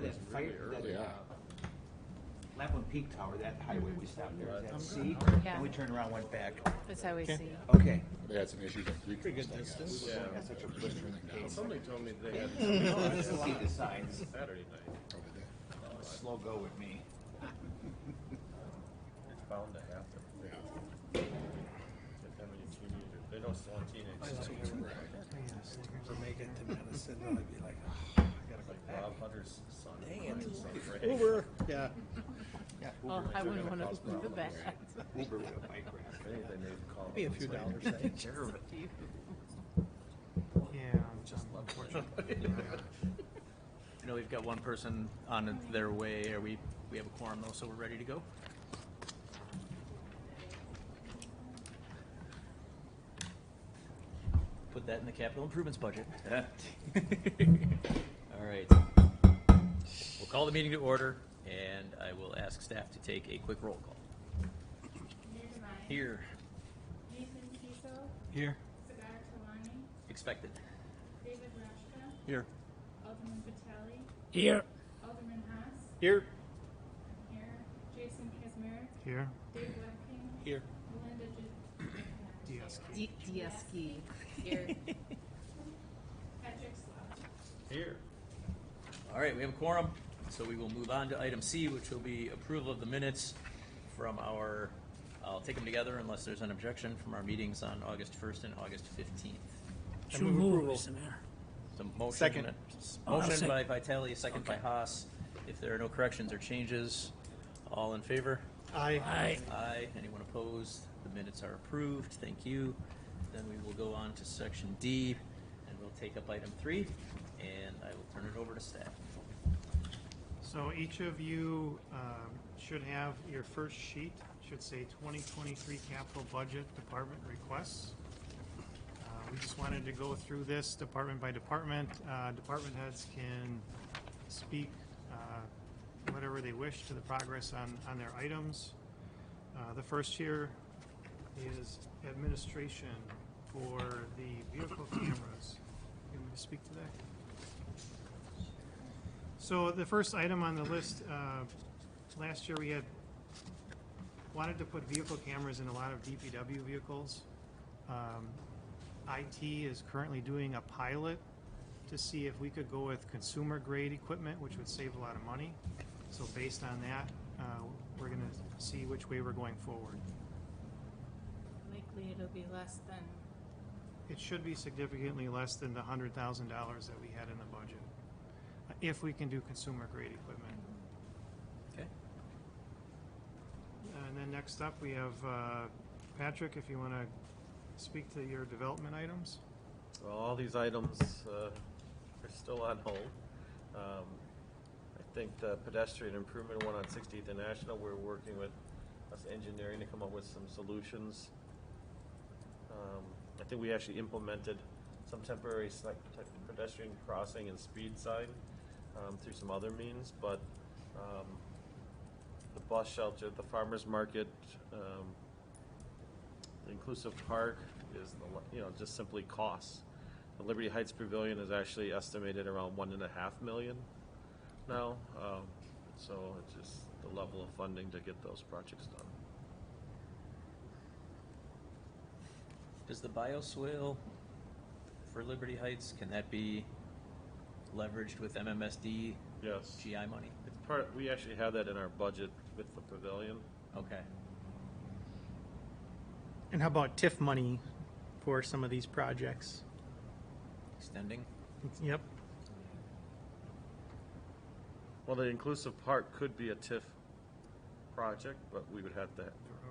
that fire, Lapland Peak Tower, that highway we stopped there, is that C? Yeah. And we turned around, went back. That's how we see. Okay. They had some issues at Creek. Pretty good distance. Yeah. Got such a blistering pace. Somebody told me they had Let's see the signs. Saturday night. Slow go with me. It's bound to happen. Yeah. Get that many teenagers. They don't still want teenagers. To make it to Madison, I'd be like, oh, I gotta go Like back. Rob Hunter's son. Dang it. Son, Ray. Uber. Yeah. Oh, I wouldn't want to do that. Uber with a bike rack. If anything, they'd call Be a him. few It's like, dollars. "Take care of it." Yeah, Just unfortunately. I know we've got one person on their way, or we have a quorum though, so we're ready to go. Put that in the capital improvements budget. All right. We'll call the meeting to order, and I will ask staff to take a quick roll call. Here. Nathan Kiso, here. Sagar Talani, Expected. David Rashka, Here. Alderman Vitale, Here. Alderman Haas, Here. here, Jason Kazmarek, Here. Dave Webking, Here. Melinda Diesky. Here. Patrick Slaughter. Here. All right, we have a quorum, so we will move on to item C, which will be approval of the minutes from our, I'll take them together unless there's an objection, from our meetings on August 1st and August 15th. I move approval. So motion, Second. Motion by Vitale, second by Haas. If there are no corrections or changes, all in favor? Aye. Aye. Anyone opposed? The minutes are approved. Thank you. Then we will go on to section D, and we'll take up item 3, and I will turn it over to staff. So each of you should have your first sheet, should say 2023 capital budget department requests. We just wanted to go through this department by department. Department heads can speak whatever they wish to the progress on their items. The first here is administration for the vehicle cameras. You want me to speak to that? So the first item on the list, last year we had wanted to put vehicle cameras in a lot of DPW vehicles. IT is currently doing a pilot to see if we could go with consumer grade equipment, which would save a lot of money. So based on that, we're going to see which way we're going forward. Likely it'll be less than. It should be significantly less than the $100,000 that we had in the budget, if we can do consumer grade equipment. Okay. And then next up, we have Patrick, if you want to speak to your development items. Well, all these items are still on hold. I think the pedestrian improvement one on 60th and National, we're working with us engineering to come up with some solutions. I think we actually implemented some temporary pedestrian crossing and speed sign through some other means, but the bus shelter, the farmers market, the inclusive park is just simply costs. The Liberty Heights Pavilion is actually estimated around $1.5 million now, so it's just the level of funding to get those projects done. Does the bioswale for Liberty Heights, can that be leveraged with MMSD Yes, GI money? it's part. We actually have that in our budget with the pavilion. Okay. And how about TIF money for some of these projects? Extending? Yep. Well, the inclusive park could be a TIF project, but we would have to.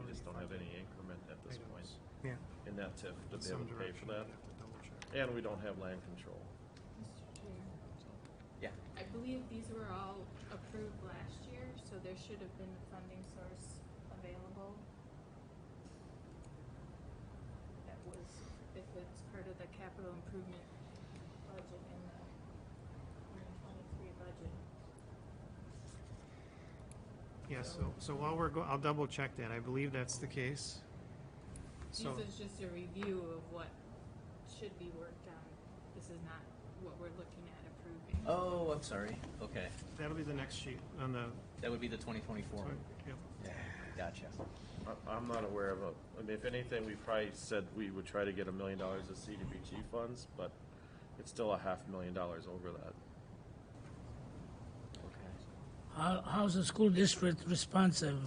We just don't have any increment at this point Yeah. in that TIF to be Some able to pay for direction, that, I'd have to double check. and we don't have land control. Mr. Chair, Yeah. I believe these were all approved last year, so there should have been a funding source available. That was, if it's part of the capital improvement budget in the 2023 budget. Yeah, so while we're I'll double check that. I believe that's the case. So, This is just a review of what should be worked on. This is not what we're looking at approving. Oh, I'm sorry. Okay, That'll be the next sheet on the, that would be the 2024. yep. Yeah, gotcha. I'm not aware of I mean, if anything, we probably said we would try to get $1 million of CDBG funds, but it's still $500,000 over that. Okay. How's the school district responsive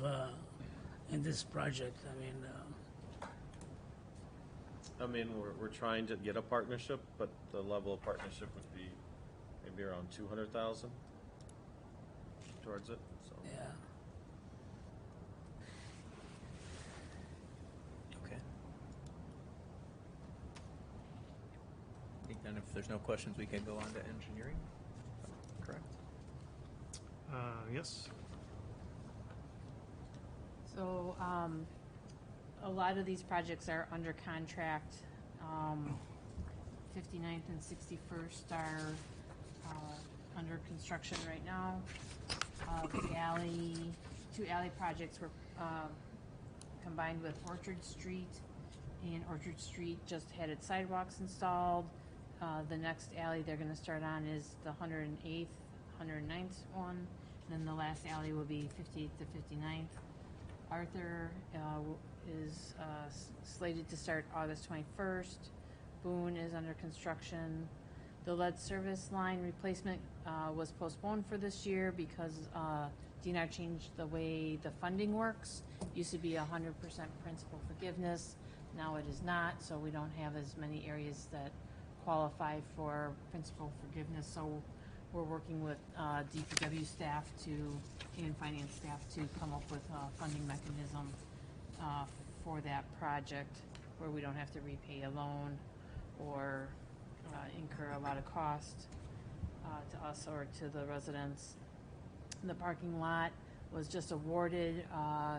in this project? I mean, we're trying to get a partnership, but the level of partnership would be maybe around 200,000 towards it. So yeah. Okay. I think then if there's no questions, we can go on to engineering. Correct? Yes. So, a lot of these projects are under contract. 59th and 61st are under construction right now. The two alley projects were combined with Orchard Street, and Orchard Street just had its sidewalks installed. The next alley they're gonna start on is the 108th, 109th one, and then the last alley will be 58th to 59th. Arthur is slated to start August 21st. Boone is under construction. The lead service line replacement was postponed for this year because DNR changed the way the funding works. Used to be 100% principal forgiveness. Now it is not, so we don't have as many areas that qualify for principal forgiveness. So we're working with DPW staff and finance staff to come up with a funding mechanism for that project where we don't have to repay a loan or incur a lot of cost to us or to the residents. The parking lot was just awarded,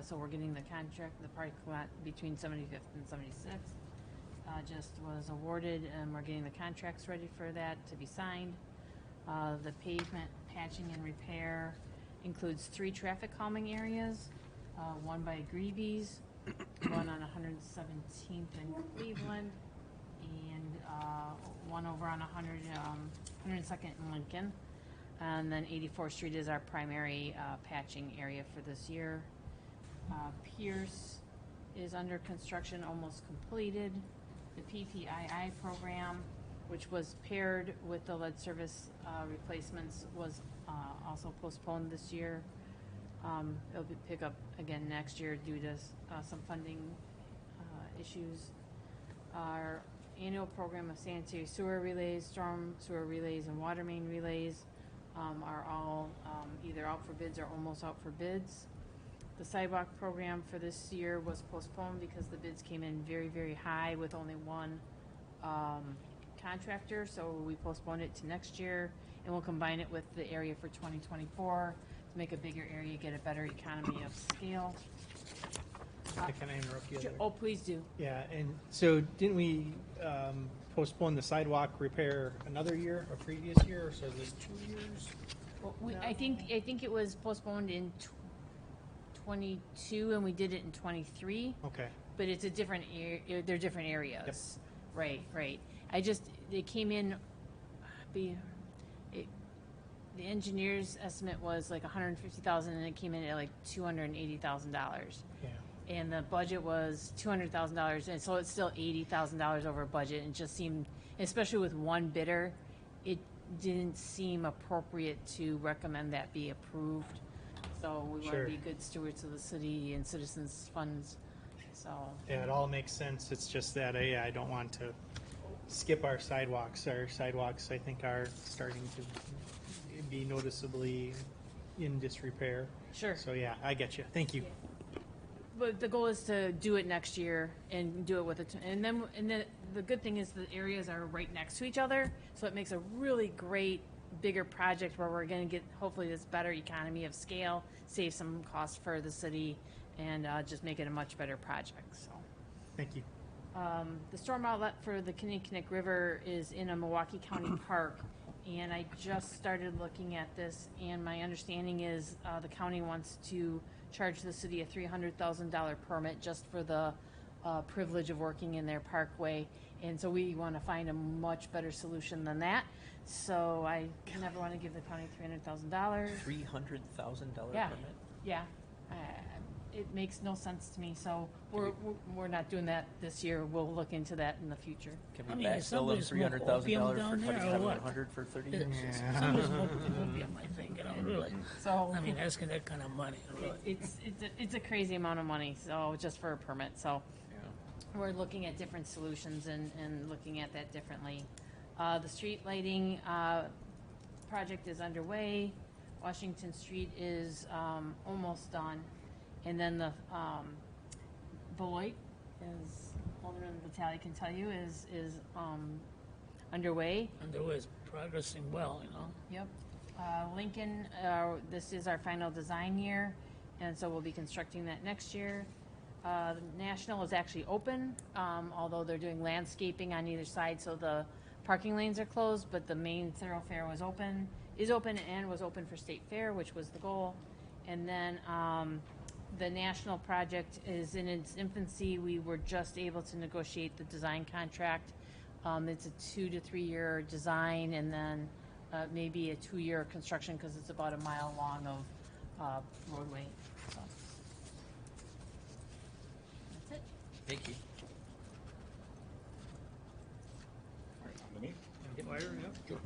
so we're getting the contract. The parking lot between 75th and 76th just was awarded, and we're getting the contracts ready for that to be signed. The pavement patching and repair includes 3 traffic calming areas, one by Greeby's, one on 117th in Cleveland, and one over on 102nd in Lincoln. And then 84th Street is our primary patching area for this year. Pierce is under construction, almost completed. The PPII program, which was paired with the lead service replacements, was also postponed this year. It'll pick up again next year due to some funding issues. Our annual program of sanitary sewer relays, storm sewer relays, and water main relays are all either out for bids or almost out for bids. The sidewalk program for this year was postponed because the bids came in very, very high with only one contractor, so we postponed it to next year, and we'll combine it with the area for 2024 to make a bigger area, get a better economy of scale. Can I interrupt you? there? Oh, please do. Yeah, and so didn't we postpone the sidewalk repair another year, a previous year, or so is this 2 years? Well, I think it was postponed in 22, and we did it in 23. Okay, But it's a different they're different areas. Right. It came in. The engineer's estimate was like $150,000, and it came in at like $280,000. yeah. And the budget was $200,000, and so it's still $80,000 over budget. And it just seemed, especially with one bidder, it didn't seem appropriate to recommend that be approved. So we want Sure. to be good stewards of the city and citizens' funds. So Yeah, it all makes sense. It's just that I don't want to skip our sidewalks. Our sidewalks, I think, are starting to be noticeably in disrepair. Sure. So yeah, I get you. Thank you. But the goal is to do it next year and do it with and then the good thing is the areas are right next to each other, so it makes a really great bigger project where we're going to get hopefully this better economy of scale, save some costs for the city, and just make it a much better project. So Thank you. the storm outlet for the Kinnickinnick River is in a Milwaukee County park, and I just started looking at this, and my understanding is the county wants to charge the city a $300,000 permit just for the privilege of working in their parkway, and so we want to find a much better solution than that. So I never want to give the county $300,000. $300,000 Yeah, permit? yeah. It makes no sense to me, so we're not doing that this year. We'll look into that in the future. Can I we mean, backfill is somebody them smoke $300,000 opium for down there, cutting or what? 100 for 30 years? Somebody's smoking opium, I think, really. So I mean, asking that kind of money, really. it's a crazy amount of money, so just for a permit, so Yeah. we're looking at different solutions and looking at that differently. The street lighting project is underway. Washington Street is almost done. And then the Beloit, as Alderman Vitale can tell you, is underway. And there was progressing well, you know. Yep. Lincoln, this is our final design year, and so we'll be constructing that next year. The National is actually open, although they're doing landscaping on either side, so the parking lanes are closed, but the main thoroughfare is open and was open for State Fair, which was the goal. And then the National project is in its infancy. We were just able to negotiate the design contract. It's a 2 to 3 year design, and then maybe a 2-year construction because it's about a mile long of roadway. So that's it. Thank you. Fire, yeah.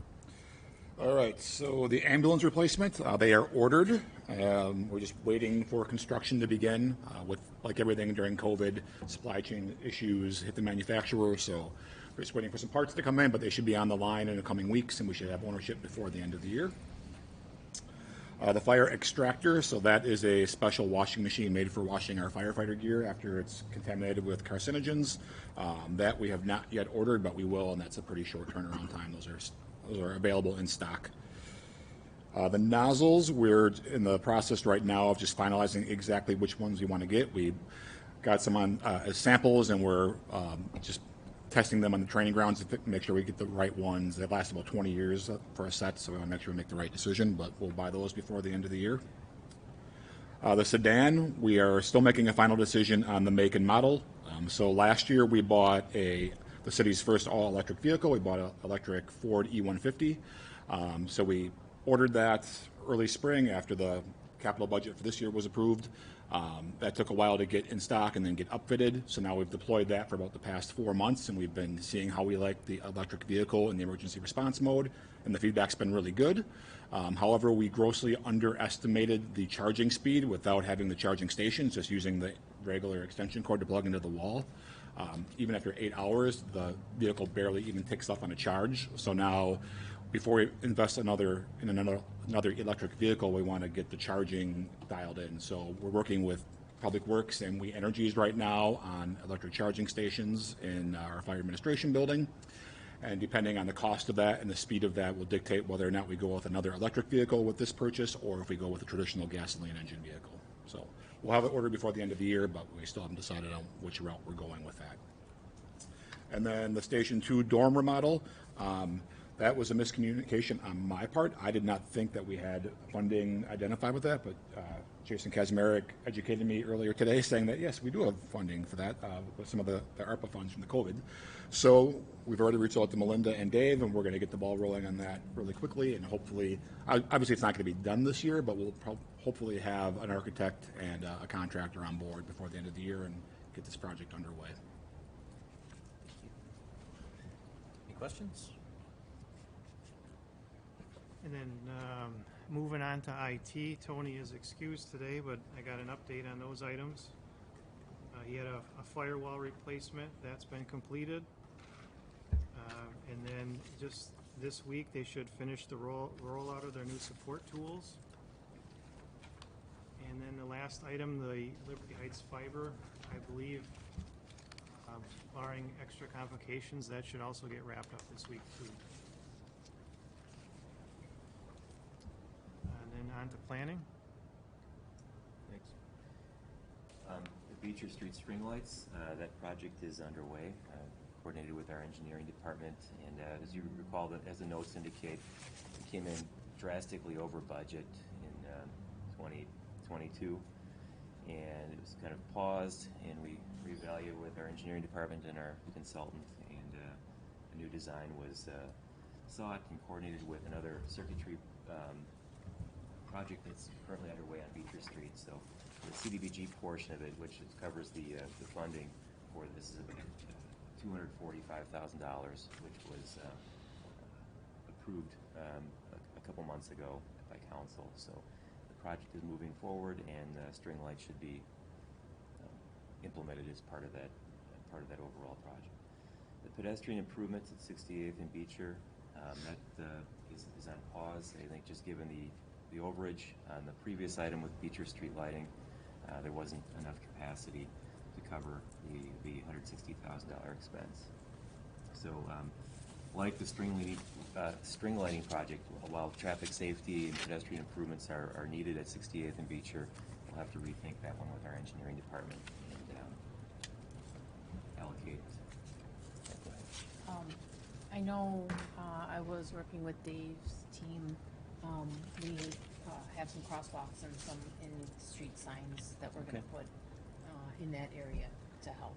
All right, so the ambulance replacement, they are ordered. We're just waiting for construction to begin. With like everything during COVID, supply chain issues hit the manufacturer, so we're just waiting for some parts to come in, but they should be on the line in the coming weeks, and we should have ownership before the end of the year. The fire extractor, so that is a special washing machine made for washing our firefighter gear after it's contaminated with carcinogens. That we have not yet ordered, but we will, and that's a pretty short turnaround time. Those are available in stock. The nozzles, we're in the process right now of just finalizing exactly which ones we want to get. We got some on as samples, and we're just testing them on the training grounds to make sure we get the right ones. They last about 20 years for a set, so we want to make sure we make the right decision, but we'll buy those before the end of the year. The sedan, we are still making a final decision on the make and model. So last year we bought the city's first all-electric vehicle. We bought an electric Ford E150. So we ordered that early spring after the capital budget for this year was approved. That took a while to get in stock and then get upfitted. So now we've deployed that for about the past 4 months, and we've been seeing how we like the electric vehicle in the emergency response mode, and the feedback's been really good. However, we grossly underestimated the charging speed without having the charging stations, just using the regular extension cord to plug into the wall. Even after 8 hours, the vehicle barely even takes off on a charge. So now, before we invest in another electric vehicle, we want to get the charging dialed in. So we're working with Public Works and We Energies right now on electric charging stations in our fire administration building. And depending on the cost of that and the speed of that will dictate whether or not we go with another electric vehicle with this purchase or if we go with a traditional gasoline engine vehicle. So we'll have it ordered before the end of the year, but we still haven't decided on which route we're going with that. And then the Station 2 dorm remodel, that was a miscommunication on my part. I did not think that we had funding identified with that, but Jason Kazmarek educated me earlier today saying that, yes, we do have funding for that with some of the ARPA funds from the COVID. So we've already reached out to Melinda and Dave, and we're going to get the ball rolling on that really quickly. And hopefully, obviously it's not going to be done this year, but we'll hopefully have an architect and a contractor on board before the end of the year and get this project underway. Any questions? And then moving on to IT, Tony is excused today, but I got an update on those items. He had a firewall replacement that's been completed. And then just this week, they should finish the rollout of their new support tools. And then the last item, the Liberty Heights fiber, I believe, barring extra complications, that should also get wrapped up this week too. And then on to planning. Thanks. The Beecher Street string lights, that project is underway, coordinated with our engineering department. And as you recall, as the notes indicate, we came in drastically over budget in 2022. and it was kind of paused, and we reevaluated with our engineering department and our consultant, and a new design was sought and coordinated with another circuitry project that's currently underway on Beecher Street. So the CDBG portion of it, which covers the funding for this, is about $245,000, which was approved a couple months ago by council. So the project is moving forward, and string lights should be implemented as part of that overall project. The pedestrian improvements at 68th and Beecher, that is on pause. I think just given the overage on the previous item with Beecher Street lighting, there wasn't enough capacity to cover the $160,000 expense. So, like the string lighting project, while traffic safety and pedestrian improvements are needed at 68th and Beecher, we'll have to rethink that one with our engineering department and allocate. I know I was working with Dave's team. We have some crosswalks and some in-street signs that we're going to put in that area to help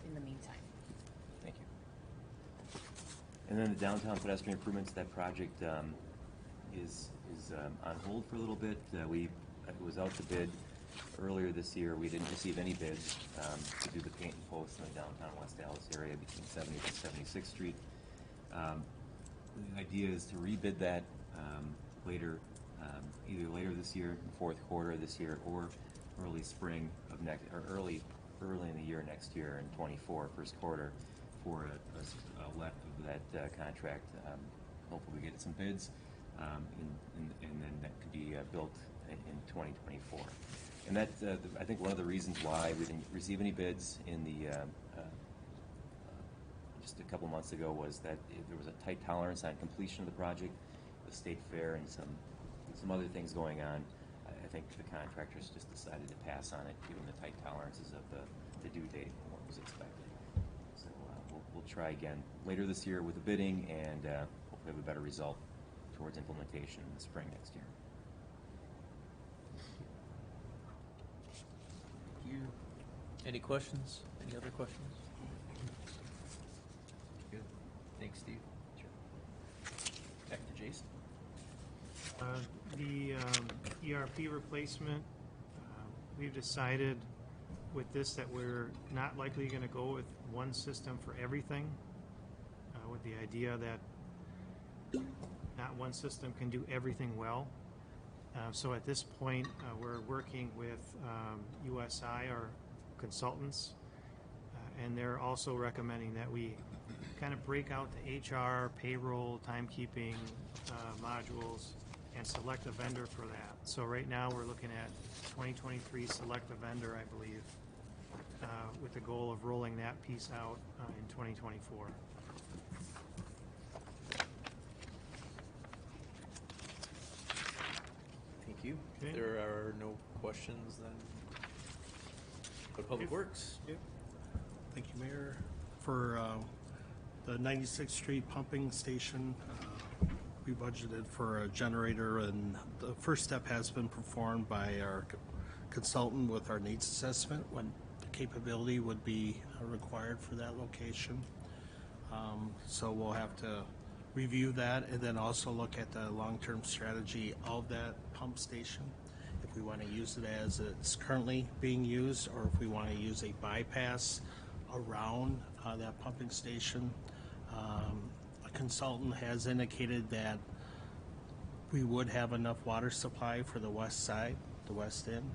in the meantime. Thank you. And then the downtown pedestrian improvements, that project is on hold for a little bit. It was out to bid earlier this year. We didn't receive any bids to do the paint and posts in the downtown West Dallas area between 70th and 76th Street. The idea is to rebid that later, either later this year, fourth quarter of this year, or early spring of next, or early in the year next year in 24, first quarter, for a left of that contract. Hopefully we get some bids, and then that could be built in 2024. And that, I think one of the reasons why we didn't receive any bids in the just a couple months ago was that there was a tight tolerance on completion of the project, the state fair, and some other things going on. I think the contractors just decided to pass on it, given the tight tolerances of the due date and what was expected. So we'll try again later this year with the bidding, and hopefully have a better result towards implementation in the spring next year. Thank you. Any questions? Any other questions? Good. Thanks, Steve. Sure. Back to Jason. The ERP replacement, we've decided with this that we're not likely going to go with one system for everything, with the idea that not one system can do everything well. So at this point, we're working with USI, our consultants, and they're also recommending that we kind of break out the HR, payroll, timekeeping modules and select a vendor for that. So right now we're looking at 2023 select a vendor, I believe, with the goal of rolling that piece out in 2024. Thank you. Okay. There are no questions then. Go to Public Works. Yep. Thank you, Mayor. For the 96th Street pumping station, we budgeted for a generator, and the first step has been performed by our consultant with our needs assessment, when the capability would be required for that location. So we'll have to review that and then also look at the long-term strategy of that pump station. If we want to use it as it's currently being used, or if we want to use a bypass around that pumping station. A consultant has indicated that we would have enough water supply for the west side, the west end.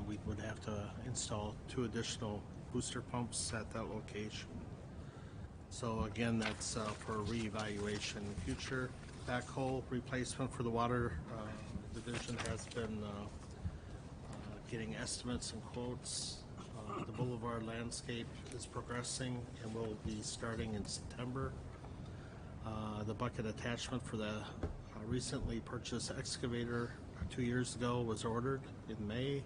We would have to install 2 additional booster pumps at that location. So again, that's for reevaluation in the future. Backhoe replacement for the water division has been getting estimates and quotes. The boulevard landscape is progressing and will be starting in September. The bucket attachment for the recently purchased excavator 2 years ago was ordered in May.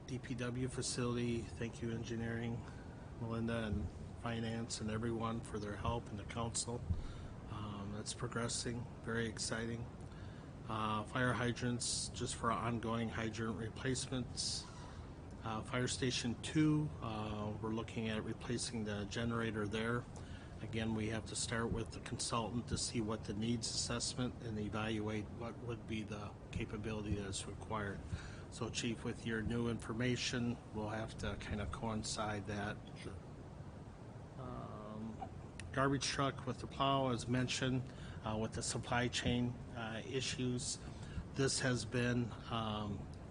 DPW facility, thank you engineering, Melinda, and finance, and everyone for their help, and the council. That's progressing, very exciting. fire hydrants, just for ongoing hydrant replacements. Fire Station 2, we're looking at replacing the generator there. Again, we have to start with the consultant to see what the needs assessment and evaluate what would be the capability that is required. So Chief, with your new information, we'll have to kind of coincide that. Garbage truck with the plow, as mentioned, with the supply chain issues. This has been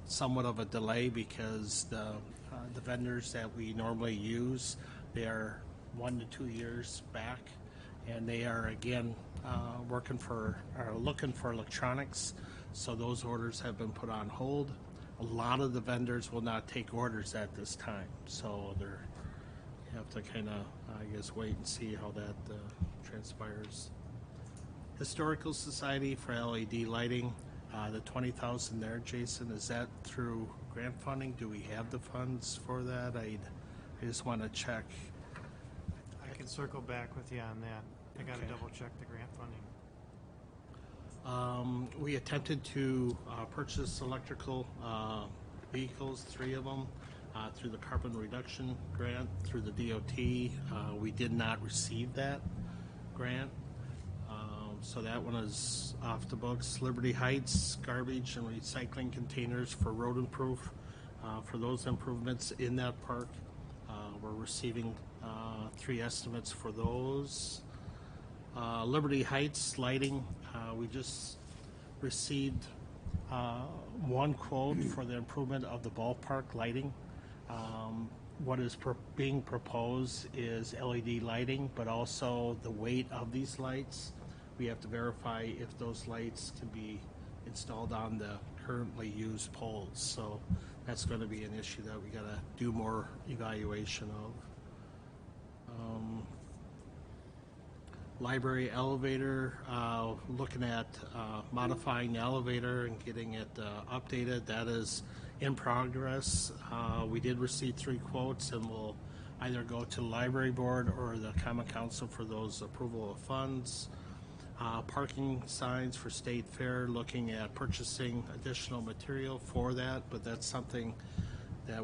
somewhat of a delay because the vendors that we normally use, they are 1 to 2 years back, and they are again looking for electronics. So those orders have been put on hold. A lot of the vendors will not take orders at this time, so you have to kind of, I guess, wait and see how that transpires. Historical Society for LED lighting, the $20,000 there, Jason, is that through grant funding? Do we have the funds for that? I just want to check. I can circle back with you on that. I gotta Okay. double check the grant funding. We attempted to purchase electrical vehicles, 3 of them, through the carbon reduction grant through the DOT. We did not receive that grant, so that one is off the books. Liberty Heights, garbage and recycling containers for road for those improvements in that park. We're receiving 3 estimates for those. Liberty Heights lighting, we just received 1 quote for the improvement of the ballpark lighting. What is being proposed is LED lighting, but also the weight of these lights. We have to verify if those lights can be installed on the currently used poles. So that's going to be an issue that we got to do more evaluation of. Library elevator, looking at modifying the elevator and getting it updated. That is in progress. We did receive 3 quotes, and we'll either go to the library board or the common council for those approval of funds. Parking signs for State Fair, looking at purchasing additional material for that, but that's something that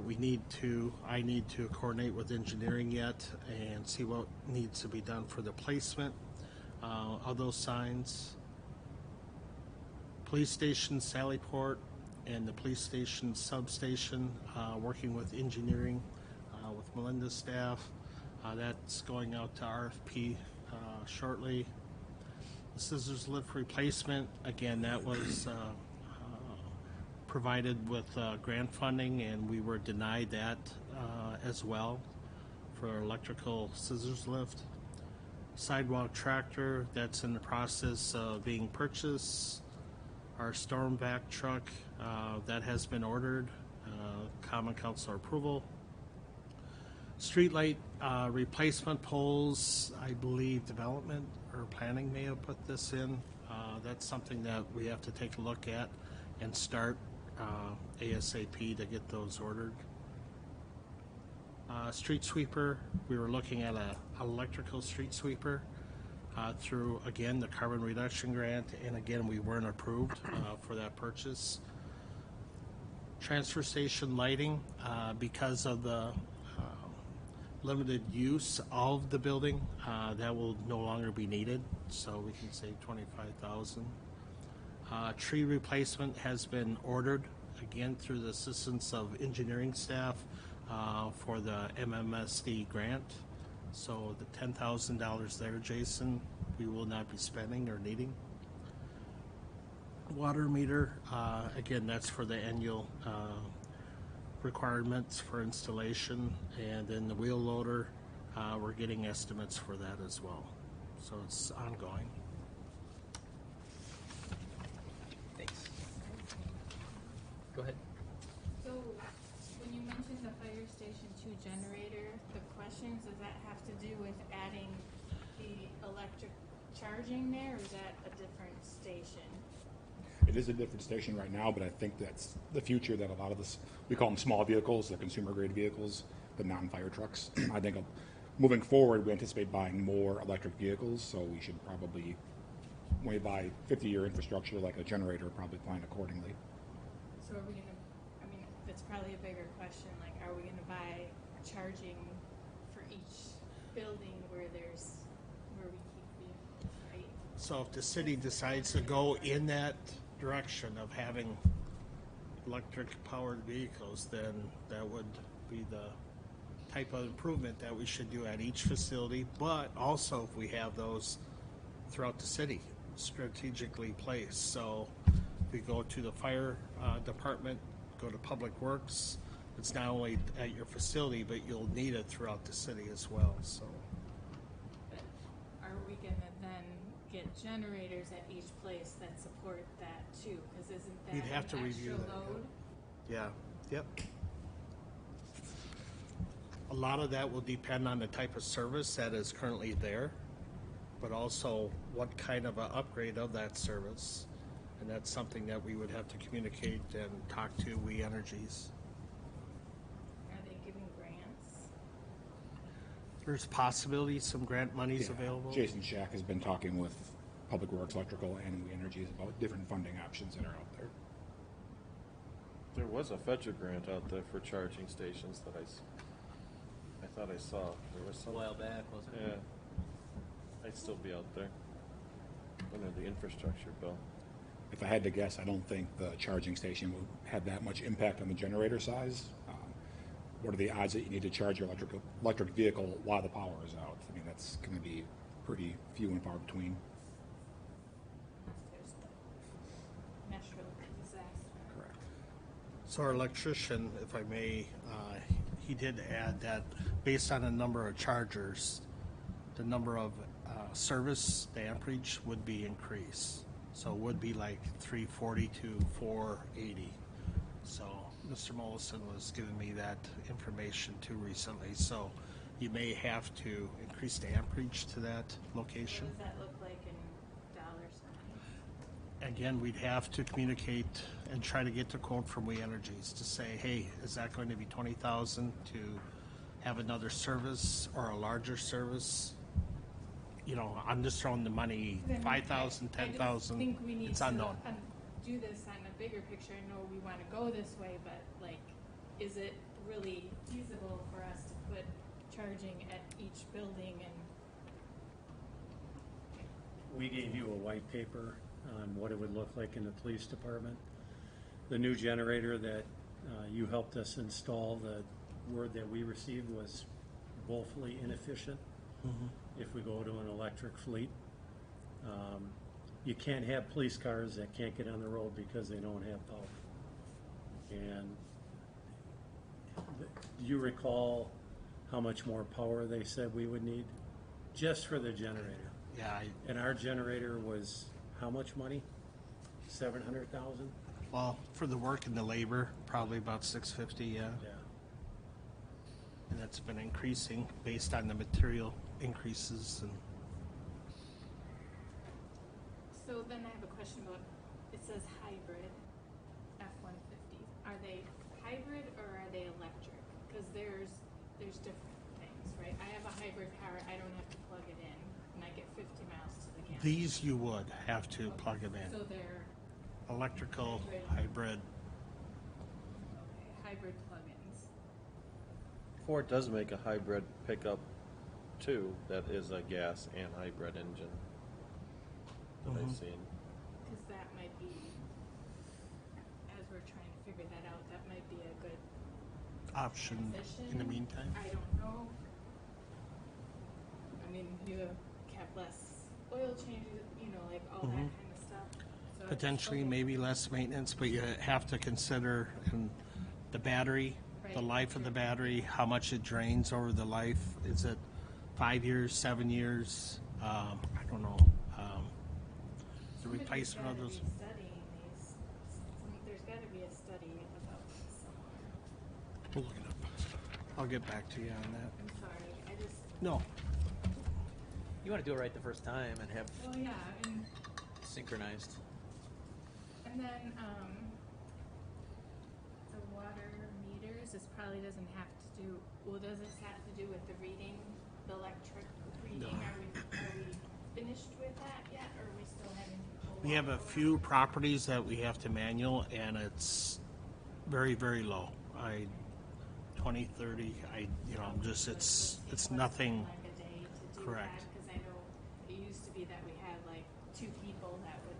I need to coordinate with engineering yet and see what needs to be done for the placement of those signs. Police station Sallyport and the police station substation, working with engineering, with Melinda's staff. That's going out to RFP shortly. The scissors lift replacement, again, that was provided with grant funding, and we were denied that as well for electrical scissors lift. Sidewalk tractor, that's in the process of being purchased. Our storm vac truck, that has been ordered, common council approval. Streetlight replacement poles, I believe development or planning may have put this in. That's something that we have to take a look at and start ASAP to get those ordered. Street sweeper, we were looking at an electrical street sweeper through, again, the carbon reduction grant, and again, we weren't approved for that purchase. Transfer station lighting, because of the limited use of the building, that will no longer be needed, so we can save $25,000. Tree replacement has been ordered, again, through the assistance of engineering staff for the MMSD grant. So the $10,000 there, Jason, we will not be spending or needing. Water meter, again, that's for the annual requirements for installation. And then the wheel loader, we're getting estimates for that as well. So it's ongoing. Thanks. Go ahead. So, when you mentioned the Fire Station 2 generator, the questions, does that have to do with adding the electric charging there, or is that a different station? It is a different station right now, but I think that's the future, that a lot of this, we call them small vehicles, the consumer grade vehicles, the non-fire trucks. I think moving forward, we anticipate buying more electric vehicles, so we should probably when we buy 50-year infrastructure like a generator, probably plan accordingly. So are we gonna, I mean, that's probably a bigger question, like, are we gonna buy charging for each building where we keep vehicles, right? So if the city decides to go in that direction of having electric powered vehicles, then that would be the type of improvement that we should do at each facility, but also if we have those throughout the city strategically placed. So if we go to the fire department, go to Public Works, it's not only at your facility, but you'll need it throughout the city as well, so. But are we gonna then get generators at each place that support that too? Cause isn't that We'd have to an review extra that, yeah. load? Yeah, yep. A lot of that will depend on the type of service that is currently there, but also what kind of an upgrade of that service. And that's something that we would have to communicate and talk to We Energies. Are they giving grants? There's possibilities, some grant monies Yeah. available. Jason Shack has been talking with Public Works, Electrical, and We Energies about different funding options that are out there. There was a Fetcher grant out there for charging stations that I thought I saw. There was A some. while back, wasn't it? Yeah. I'd still be out there. Under the infrastructure bill. If I had to guess, I don't think the charging station will have that much impact on the generator size. What are the odds that you need to charge your electric vehicle while the power is out? I mean, that's going to be pretty few and far between. Unless there's the natural disaster. Correct. So our electrician, if I may, he did add that based on the number of chargers, the number of service, the amperage would be increased. So it would be like 340 to 480. So Mr. Mollison was giving me that information too recently. So you may have to increase the amperage to that location. What does that look like in dollar signs? Again, we'd have to communicate and try to get the quote from We Energies to say, hey, is that going to be 20,000 to have another service or a larger service? You know, I'm just throwing the money, 5,000, 10,000. I just think we need It's to unknown. Do this on a bigger picture. I know we want to go this way, but like, is it really feasible for us to put charging at each building and We gave you a white paper on what it would look like in the police department. The new generator that you helped us install, the word that we received was woefully inefficient. If we go to an electric fleet, you can't have police cars that can't get on the road because they don't have power. And do you recall how much more power they said we would need just for the generator? Yeah, And our generator was how much money? 700,000? well, for the work and the labor, probably about 650, yeah. Yeah. And that's been increasing based on the material increases and so then I have a question about, it says hybrid F-150. Are they hybrid or are they electric? Because there's different things, right? I have a hybrid car, I don't have to plug it in, and I get 50 miles to the gallon. these you would have to plug them in. So they're Electrical, hybrid. hybrid plug-ins. Ford does make a hybrid pickup too, that is a gas and hybrid engine that I've seen. Because that might be, as we're trying to figure that out, that might be a good Option transition. in the meantime. I don't know. I mean, you have less oil changes, you know, like all that kind of stuff. So it's Potentially, okay. maybe less maintenance, but you have to consider the battery, the Right. life of the battery, how much it drains over the life. Is it 5 years, 7 years? I don't know. The Somebody's replacement of gotta those. be studying these. There's got to be a study about this somewhere. We'll look it up. I'll get back to you on that. I'm sorry, I just, No, You want to do it right the first time and have well, yeah, and synchronized. then, the water meters, this probably doesn't have to do, well, does this have to do with the reading, the electric reading? No. Are we finished with that yet, or are we still having to? We have a few properties that we have to manual, and it's very, very low. 20, 30, it's nothing. Like a day to do Correct. that, because I know it used to be that we had like 2 people that would.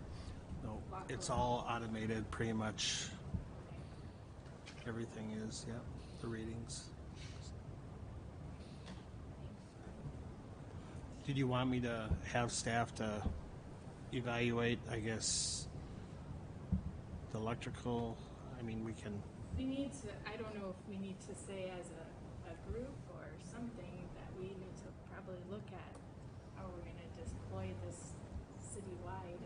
No, walk it's around. all automated, pretty much. Everything is, yep, the readings. Did you want me to have staff to evaluate, I guess, the electrical? I mean, we can, We need to, I don't know if we need to say as a group or something that we need to probably look at how we're gonna deploy this citywide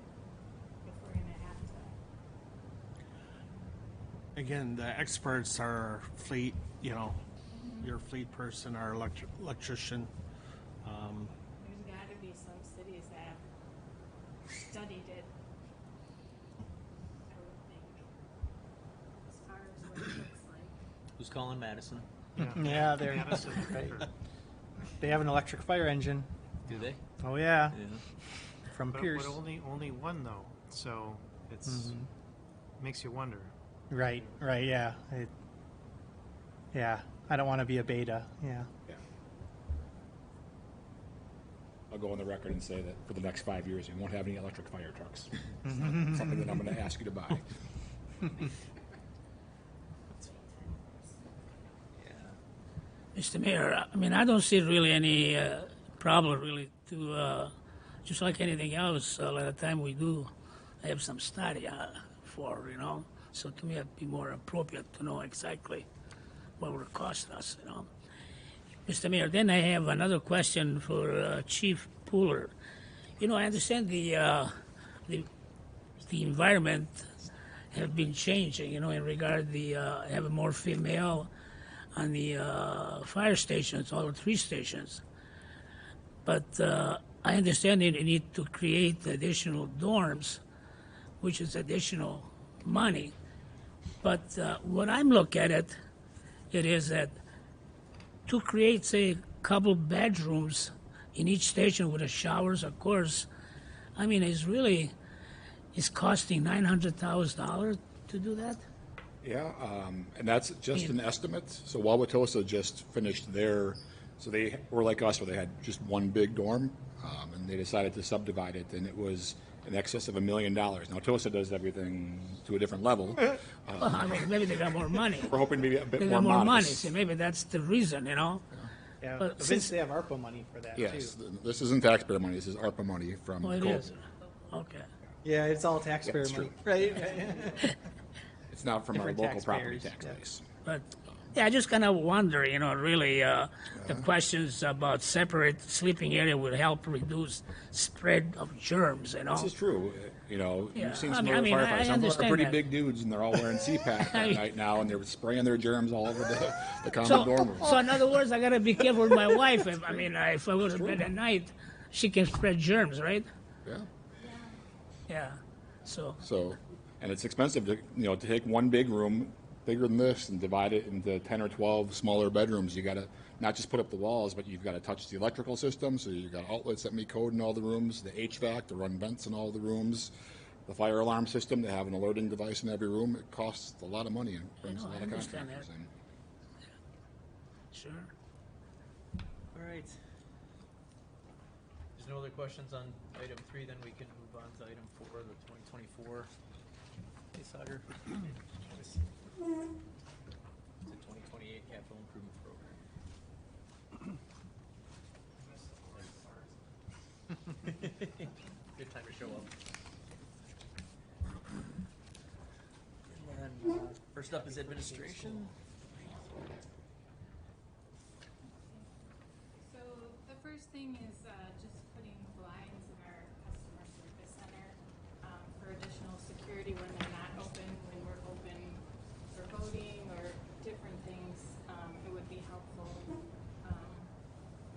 if we're gonna have to. again, the experts are fleet, your fleet person, our electrician. There's gotta be some cities that have studied it. I would think, as far as what it looks like. Who's calling Madison? Yeah, they're Madison, right. sure. They have an electric fire engine. Do they? Oh yeah, Yeah. from Pierce. But only one though, so it's, makes you wonder. Right, yeah. Yeah, I don't want to be a beta. Yeah. Yeah. I'll go on the record and say that for the next 5 years, we won't have any electric fire trucks. It's not something that I'm going to ask you to buy. Mr. Mayor, I mean, I don't see really any problem really to, just like anything else, a lot of time we do have some study for, so to me it'd be more appropriate to know exactly what it would cost us, Mr. Mayor, then I have another question for Chief Pooler. I understand the environment have been changing, in regard the having more female on the fire stations, all the 3 stations. But I understand that you need to create additional dorms, which is additional money. But what I'm looking at it is that to create, say, a couple bedrooms in each station with the showers, of course, I mean, it's costing $900,000 to do that. Yeah, and that's just an estimate. So Wauwatosa just finished so they were like us, where they had just one big dorm, and they decided to subdivide it, and it was in excess of $1 million. Now Tosa does everything to a different level. Well, I mean, maybe they got more money. We're hoping maybe a bit They more got more money, modest. so maybe that's the reason, Yeah, But eventually since- they have ARPA money for that Yes, too. this isn't taxpayer money. This is ARPA money from. Oh, it COVID. is. Okay. Yeah, it's all taxpayer it's money, true. right? It's not from our Different local property taxpayers, tax yeah. base. But yeah, I just kind of wonder, really, the questions about separate sleeping area would help reduce spread of germs, This is true. Yeah, You've seen I some mean- of I the mean, I firefighters. Some of them are understand pretty that. big dudes, and they're all wearing CPAP at night now, and they're spraying their germs all over the common So, dorm room. so in other words, I gotta be careful with my wife. If I go to bed at night, she can spread germs, right? Yeah. Yeah. So So, and it's expensive to take one big room, bigger than this, and divide it into 10 or 12 smaller bedrooms. You got to not just put up the walls, but you've got to touch the electrical system. So you've got outlets that meet code in all the rooms, the HVAC to run vents in all the rooms, the fire alarm system to have an alerting device in every room. It costs a lot of money and brings know, a lot I of understand contractors that. in. sure. All right. There's no other questions on item 3, then we can move on to item 4, the 2024. Hey, Sauter. It's the 2028 capital improvement program. Good time to show up. And first up is administration. So the first thing is just putting blinds in our customer service center for additional security when they're not open, when we're open for voting or different things. It would be helpful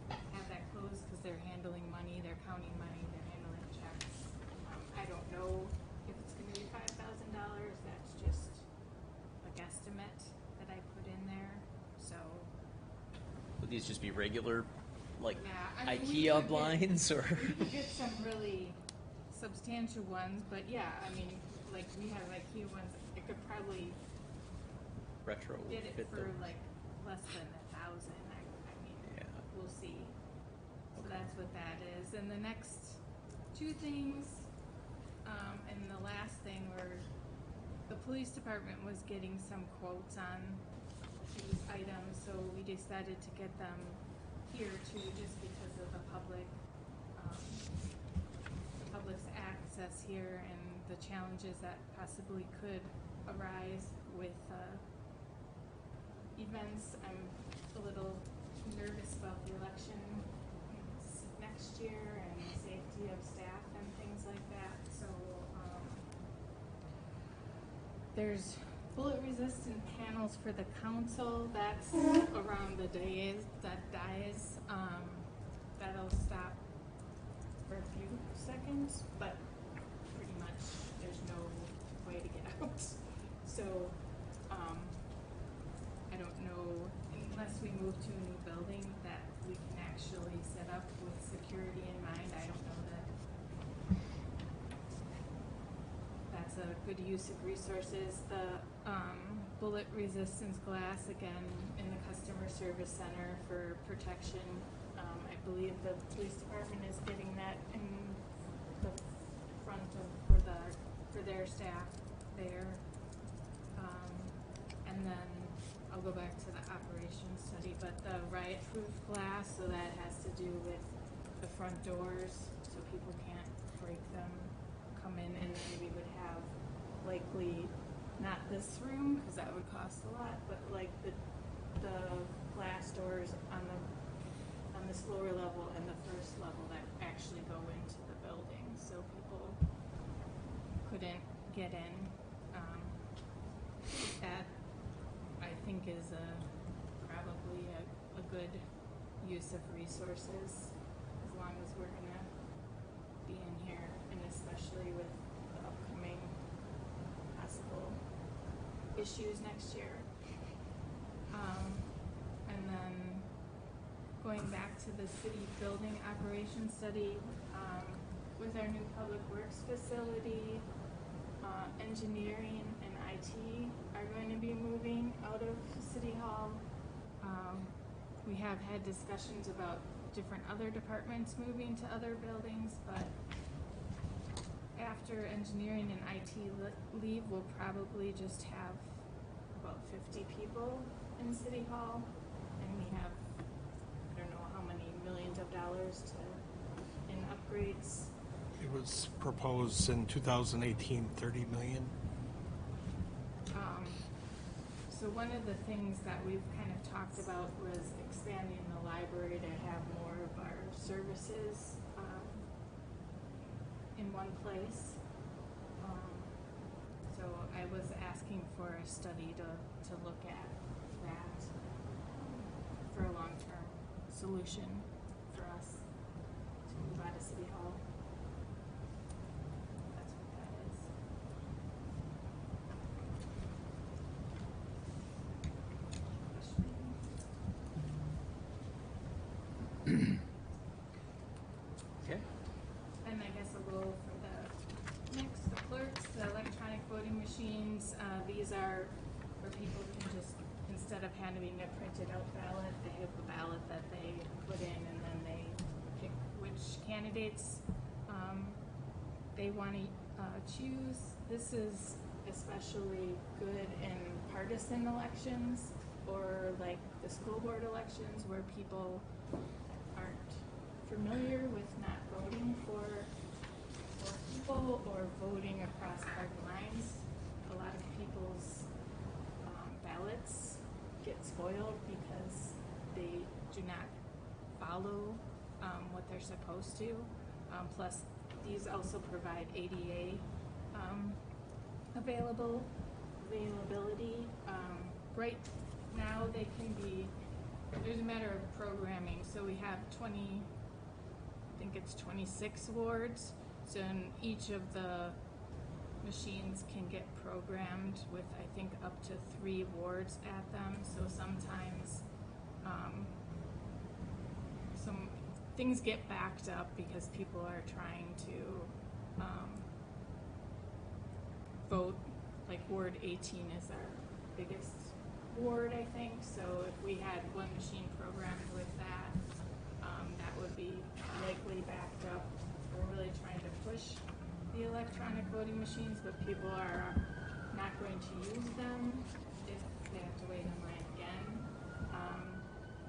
have that closed because they're handling money, they're counting money, they're handling checks. I don't know if it's going to be $5,000. That's just a guesstimate that I put in there. So. Would these just be regular like Yeah, I mean, we IKEA could get- blinds or? We could get some really substantial ones, but yeah, I mean, like we have IKEA ones, it could probably Retro get it fit for those. like less than 1,000. I mean, Yeah. we'll see. So Okay. that's what that is. And the next two things, and the last thing were the police department was getting some quotes on these items, so we decided to get them here too, just because of the public's access here and the challenges that possibly could arise with events. I'm a little nervous about the election next year and the safety of staff and things like that. So there's bullet resistant panels for the council. That's around the dais. That'll stop for a few seconds, but pretty much there's no way to get out. So I don't know, unless we move to a new building, that we can actually set up with security in mind. I don't know that that's a good use of resources. The bullet resistance glass, again, in the customer service center for protection. I believe the police department is getting that in the front of, for their staff there. And then I'll go back to the operations study, but the riot-proof glass, so that has to do with the front doors, so people can't break them, come in, and then we would have likely, not this room, because that would cost a lot, but like the glass doors on this lower level and the first level that actually go into the building, so people couldn't get in. That I think is probably a good use of resources, as long as we're gonna be in here, and especially with the upcoming possible issues next year. And then going back to the city building operations study, with our new public works facility, engineering and IT are going to be moving out of City Hall. We have had discussions about different other departments moving to other buildings, but after engineering and IT leave, we'll probably just have about 50 people in City Hall, and we have, I don't know how many millions of dollars in upgrades. It was proposed in 2018, 30 million. So one of the things that we've kind of talked about was expanding the library to have more of our services in one place. So I was asking for a study to look at that for a long-term solution for us to move out of City Hall. That's what that is. Okay. And I guess a little for the next, the clerks, the electronic voting machines, these are where people can just, instead of having a printed out ballot, they have a ballot that they put in, and then they pick which candidates they want to choose. This is especially good in partisan elections, or like the school board elections, where people aren't familiar with not voting for people or voting across party lines. A lot of people's ballots get spoiled because they do not follow what they're supposed to. Plus, these also provide ADA availability. Right now, they can be, there's a matter of programming. So we have 26 wards. So in each of the machines can get programmed with, I think, up to 3 wards at them. So sometimes things get backed up because people are trying to vote. Like Ward 18 is our biggest ward, I think. So if we had one machine programmed with that, that would be likely backed up. We're really trying to push the electronic voting machines, but people are not going to use them if they have to wait in line again.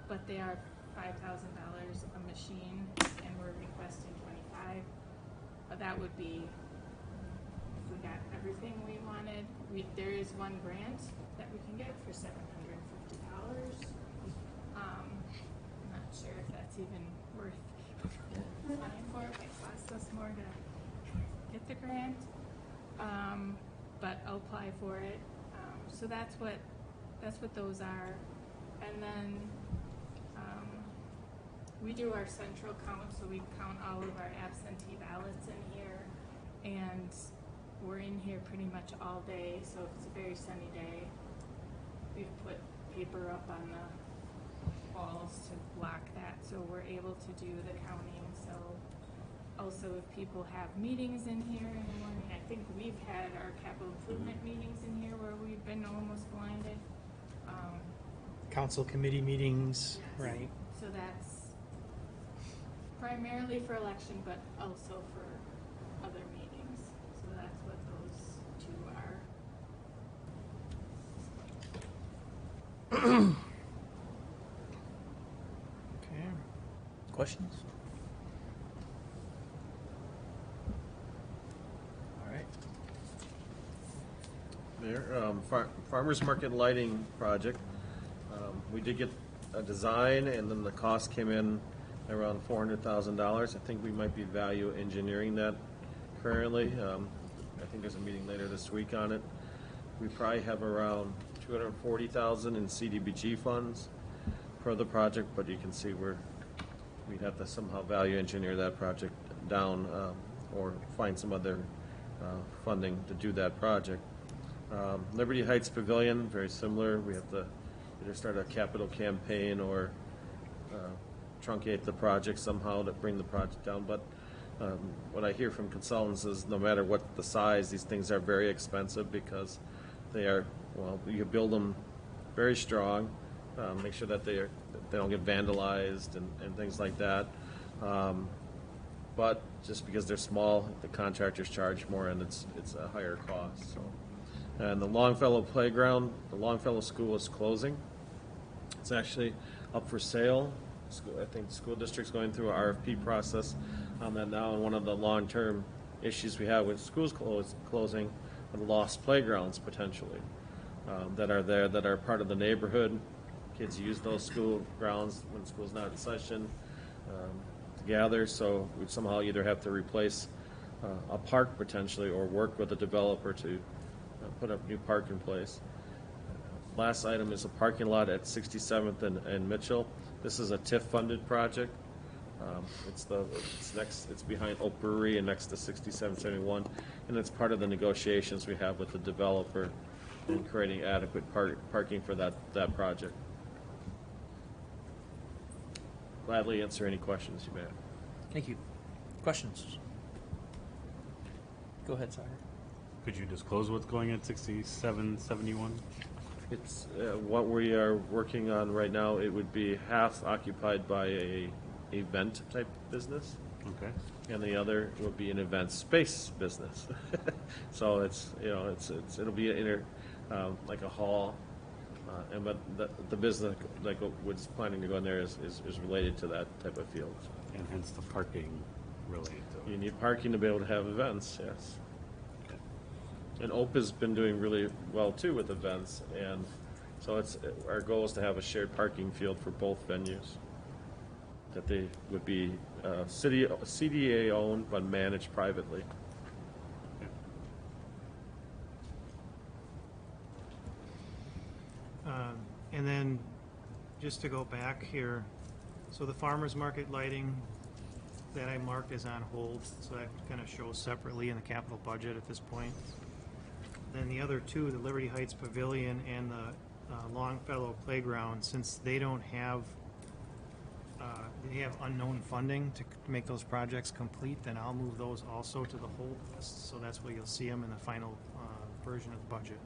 But they are $5,000 a machine, and we're requesting 25. That would be if we got everything we wanted. There is one grant that we can get for $750. I'm not sure if that's even worth applying for. It might cost us more to get the grant, but I'll apply for it. So that's what those are, and then we do our central count, so we count all of our absentee ballots in here, and we're in here pretty much all day. So if it's a very sunny day, we've put paper up on the walls to block that, so we're able to do the counting. So also if people have meetings in here in the morning, I think we've had our capital improvement meetings in here where we've been almost blinded. Council committee meetings, right? So that's primarily for election, but also for other meetings. So that's what those two are. Okay. Questions? All right. Mayor, farmers market lighting project. We did get a design, and then the cost came in around $400,000. I think we might be value engineering that currently. I think there's a meeting later this week on it. We probably have around $240,000 in CDBG funds for the project, but you can see we'd have to somehow value engineer that project down or find some other funding to do that project. Liberty Heights Pavilion, very similar. We have to either start a capital campaign or truncate the project somehow to bring the project down. But what I hear from consultants is no matter what the size, these things are very expensive because they are, well, you build them very strong, make sure that they don't get vandalized and things like that. But just because they're small, the contractors charge more, and it's a higher cost. So, and the Longfellow Playground, the Longfellow School is closing. It's actually up for sale. I think the school district's going through an RFP process on that now, and one of the long-term issues we have with schools closing are lost playgrounds potentially that are there, that are part of the neighborhood. Kids use those school grounds when school's not in session to gather, so we'd somehow either have to replace a park potentially or work with a developer to put a new park in place. Last item is a parking lot at 67th and Mitchell. This is a TIF-funded project. It's behind Oak Brewery and next to 6771, and it's part of the negotiations we have with the developer in creating adequate parking for that project. Gladly answer any questions you may have. Thank you. Questions? Go ahead, Sagar. Could you disclose what's going at 6771? It's what we are working on right now. It would be half occupied by a event type business, Okay. and the other would be an event space business. So it'll be like a hall, but the business like what's planning to go in there is related to that type of field. And hence the parking related to You it. need parking to be able to have events, yes. And OPE has been doing really well too with events, and so our goal is to have a shared parking field for both venues. That they would be CDA owned but managed privately. And then, just to go back here, so the farmer's market lighting that I marked is on hold, so that kind of shows separately in the capital budget at this point. Then the other two, the Liberty Heights Pavilion and the Longfellow Playground, since they don't have they have unknown funding to make those projects complete, then I'll move those also to the hold list. So that's where you'll see them in the final version of the budget.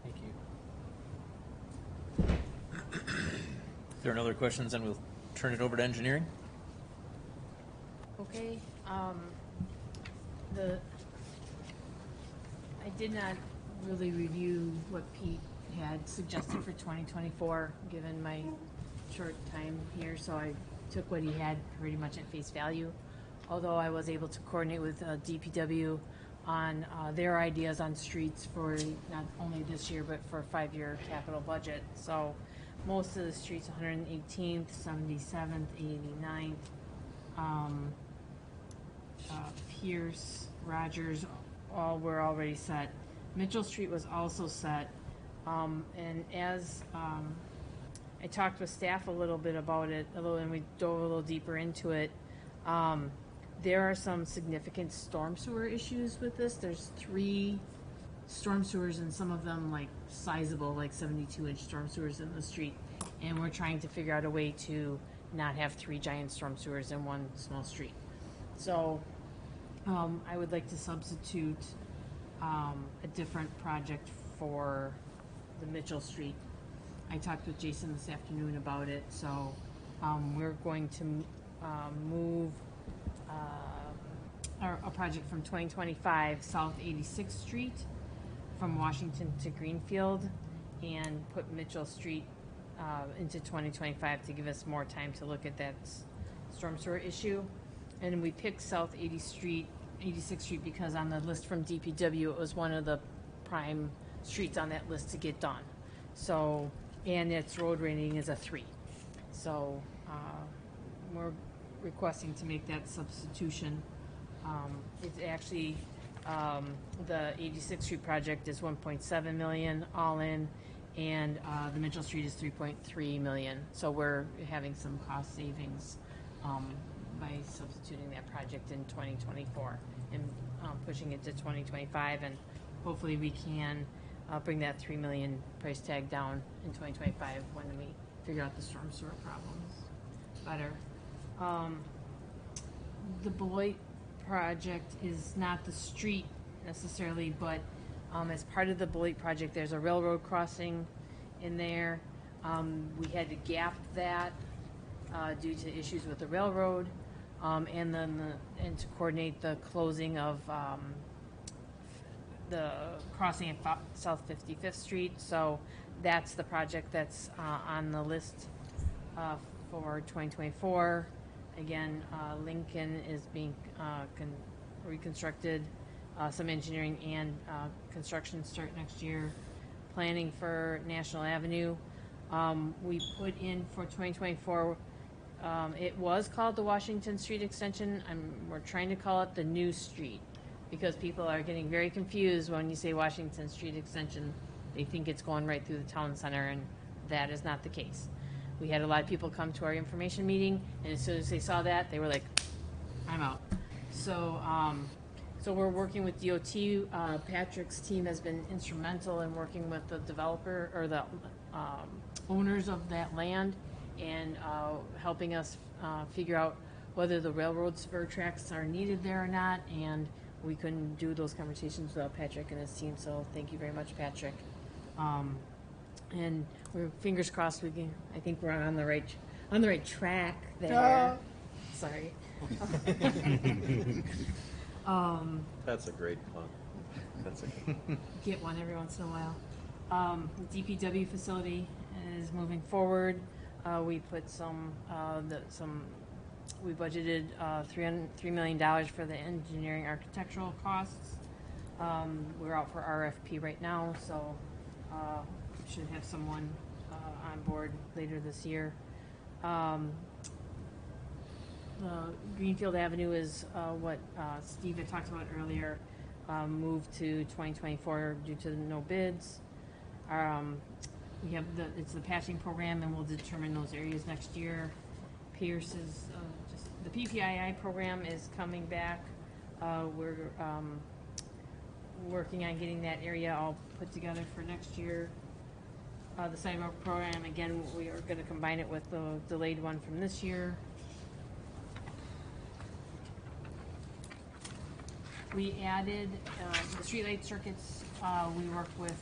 Thank you. If there are no other questions, then we'll turn it over to engineering. Okay, I did not really review what Pete had suggested for 2024, given my short time here, so I took what he had pretty much at face value. Although I was able to coordinate with DPW on their ideas on streets for not only this year, but for a 5-year capital budget. So most of the streets, 118th, 77th, 89th, Pierce, Rogers, all were already set. Mitchell Street was also set. And as I talked with staff a little bit about it, and we dove a little deeper into it, there are some significant storm sewer issues with this. There's 3 storm sewers, and some of them like sizable, like 72-inch storm sewers in the street. And we're trying to figure out a way to not have 3 giant storm sewers in one small street. So I would like to substitute a different project for the Mitchell Street. I talked with Jason this afternoon about it, so we're going to move a project from 2025 South 86th Street from Washington to Greenfield, and put Mitchell Street into 2025 to give us more time to look at that storm sewer issue. And we picked South 86th Street because on the list from DPW, it was one of the prime streets on that list to get done. So, and its road rating is a 3. So we're requesting to make that substitution. It's actually, the 86th Street project is 1.7 million all in, and the Mitchell Street is 3.3 million. So we're having some cost savings by substituting that project in 2024 and pushing it to 2025, and hopefully we can bring that 3 million price tag down in 2025 when we figure out the storm sewer problems better. The Beloit project is not the street necessarily, but as part of the Beloit project, there's a railroad crossing in there. We had to gap that due to issues with the railroad, and then and to coordinate the closing of the crossing at South 55th Street. So that's the project that's on the list for 2024. Again, Lincoln is being reconstructed. Some engineering and construction start next year. Planning for National Avenue. We put in for 2024, it was called the Washington Street Extension. We're trying to call it the new street, because people are getting very confused when you say Washington Street Extension. They think it's going right through the town center, and that is not the case. We had a lot of people come to our information meeting, and as soon as they saw that, they were like, I'm out. So, so we're working with DOT. Patrick's team has been instrumental in working with the developer or the owners of that land, and helping us figure out whether the railroad spur tracks are needed there or not, and we couldn't do those conversations without Patrick and his team, so thank you very much, Patrick. And we're fingers crossed we can. I think we're on the right track there. Sorry. That's a great pun. That's a Get one every once in a while. The DPW facility is moving forward. We put we budgeted $3 million for the engineering architectural costs. We're out for RFP right now, so should have someone on board later this year. The Greenfield Avenue is what Steve had talked about earlier, moved to 2024 due to no bids. We have it's the patching program, and we'll determine those areas next year. Pierce is the PPII program is coming back. working on getting that area all put together for next year. The sidewalk program, again, we are gonna combine it with the delayed one from this year. We added, the streetlight circuits, we worked with,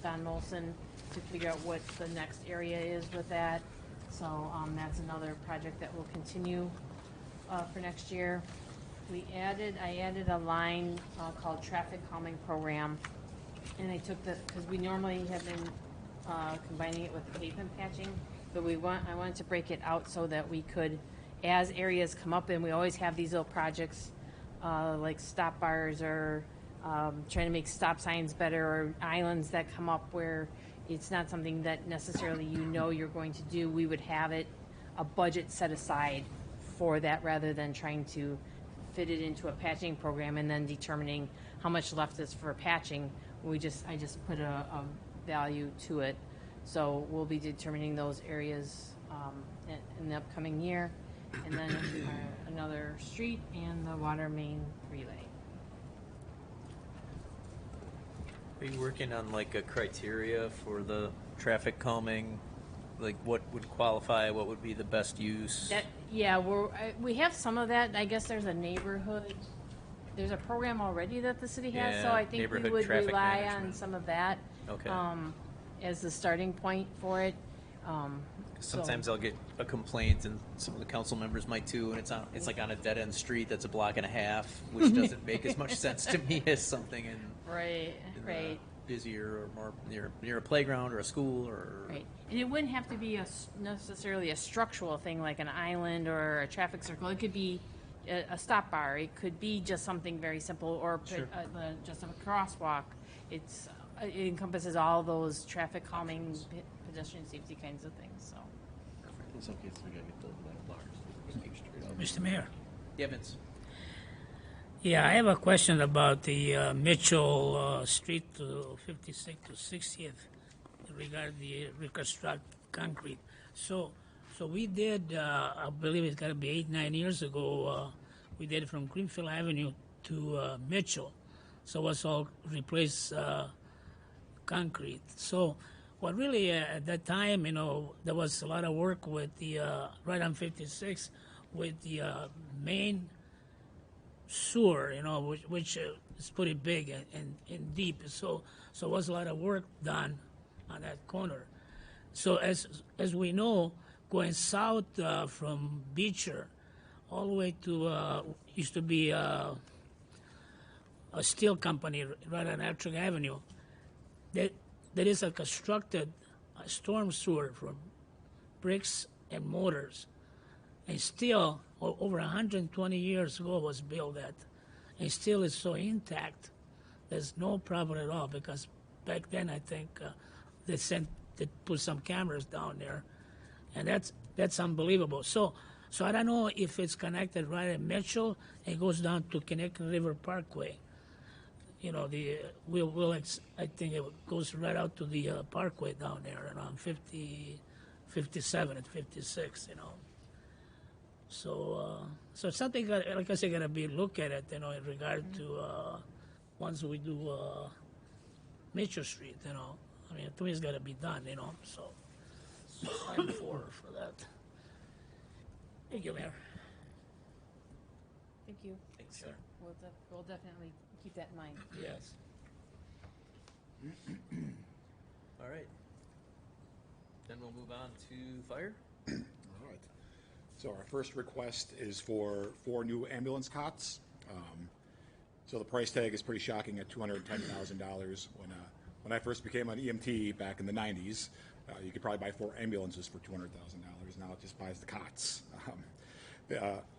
Don Molson to figure out what the next area is with that. So, that's another project that will continue, for next year. I added a line, called traffic calming program. And I took the, because we normally have been, combining it with pavement patching, but I wanted to break it out so that we could, as areas come up, and we always have these little projects, like stop bars or, trying to make stop signs better, or islands that come up where it's not something that necessarily you're going to do. We would have it, a budget set aside for that, rather than trying to fit it into a patching program and then determining how much left is for patching. I just put a value to it. So we'll be determining those areas in the upcoming year. And then another street and the water main relay. Are you working on like a criteria for the traffic calming? Like what would qualify, what would be the best use? We have some of that. I guess there's a program already that the city has, so I think we neighborhood would traffic rely on management. some of that. Okay. As the starting point for it. Sometimes I'll get a complaint, and some of the council members might too, and it's like on a dead end street that's a block and a half, which doesn't make as much sense to me as something in Right. busier or more near a playground or a school or Right, and it wouldn't have to be necessarily a structural thing like an island or a traffic circle. It could be a stop bar. It could be just something very simple, or just a crosswalk. It encompasses all those traffic calming, pedestrian safety kinds of things. So. In some cases, we gotta get those black bars. Mr. Mayor. Yeah, Vince. Yeah, I have a question about the Mitchell Street to 56th to 60th regarding the reconstruct concrete. So we did, I believe it's got to be 8-9 years ago, we did it from Greenfield Avenue to Mitchell. So it's all replaced concrete. So what really at that time, there was a lot of work with the, right on 56 with the main sewer, which is pretty big and deep. So was a lot of work done on that corner. So as we know, going south from Beecher, all the way to used to be a steel company right on Electric Avenue. There is a constructed storm sewer from bricks and mortars, and still over 120 years ago was built that, and still is so intact. There's no problem at all, because back then I think they put some cameras down there, and that's unbelievable. So I don't know if it's connected right at Mitchell and goes down to Connecticut River Parkway. I think it goes right out to the Parkway down there around 57 and 56. So it's something like I said, gotta be look at it, in regard to once we do Mitchell Street. I mean, to me, it's gotta be done. So I'm for that. Thank you, Mayor. Thank you. Thanks, sir. We'll definitely keep that in mind. Yes. All right. Then we'll move on to fire. All right. So our first request is for 4 new ambulance cots. So the price tag is pretty shocking at $210,000. When I first became an EMT back in the 90s, you could probably buy 4 ambulances for $200,000. Now it just buys the cots.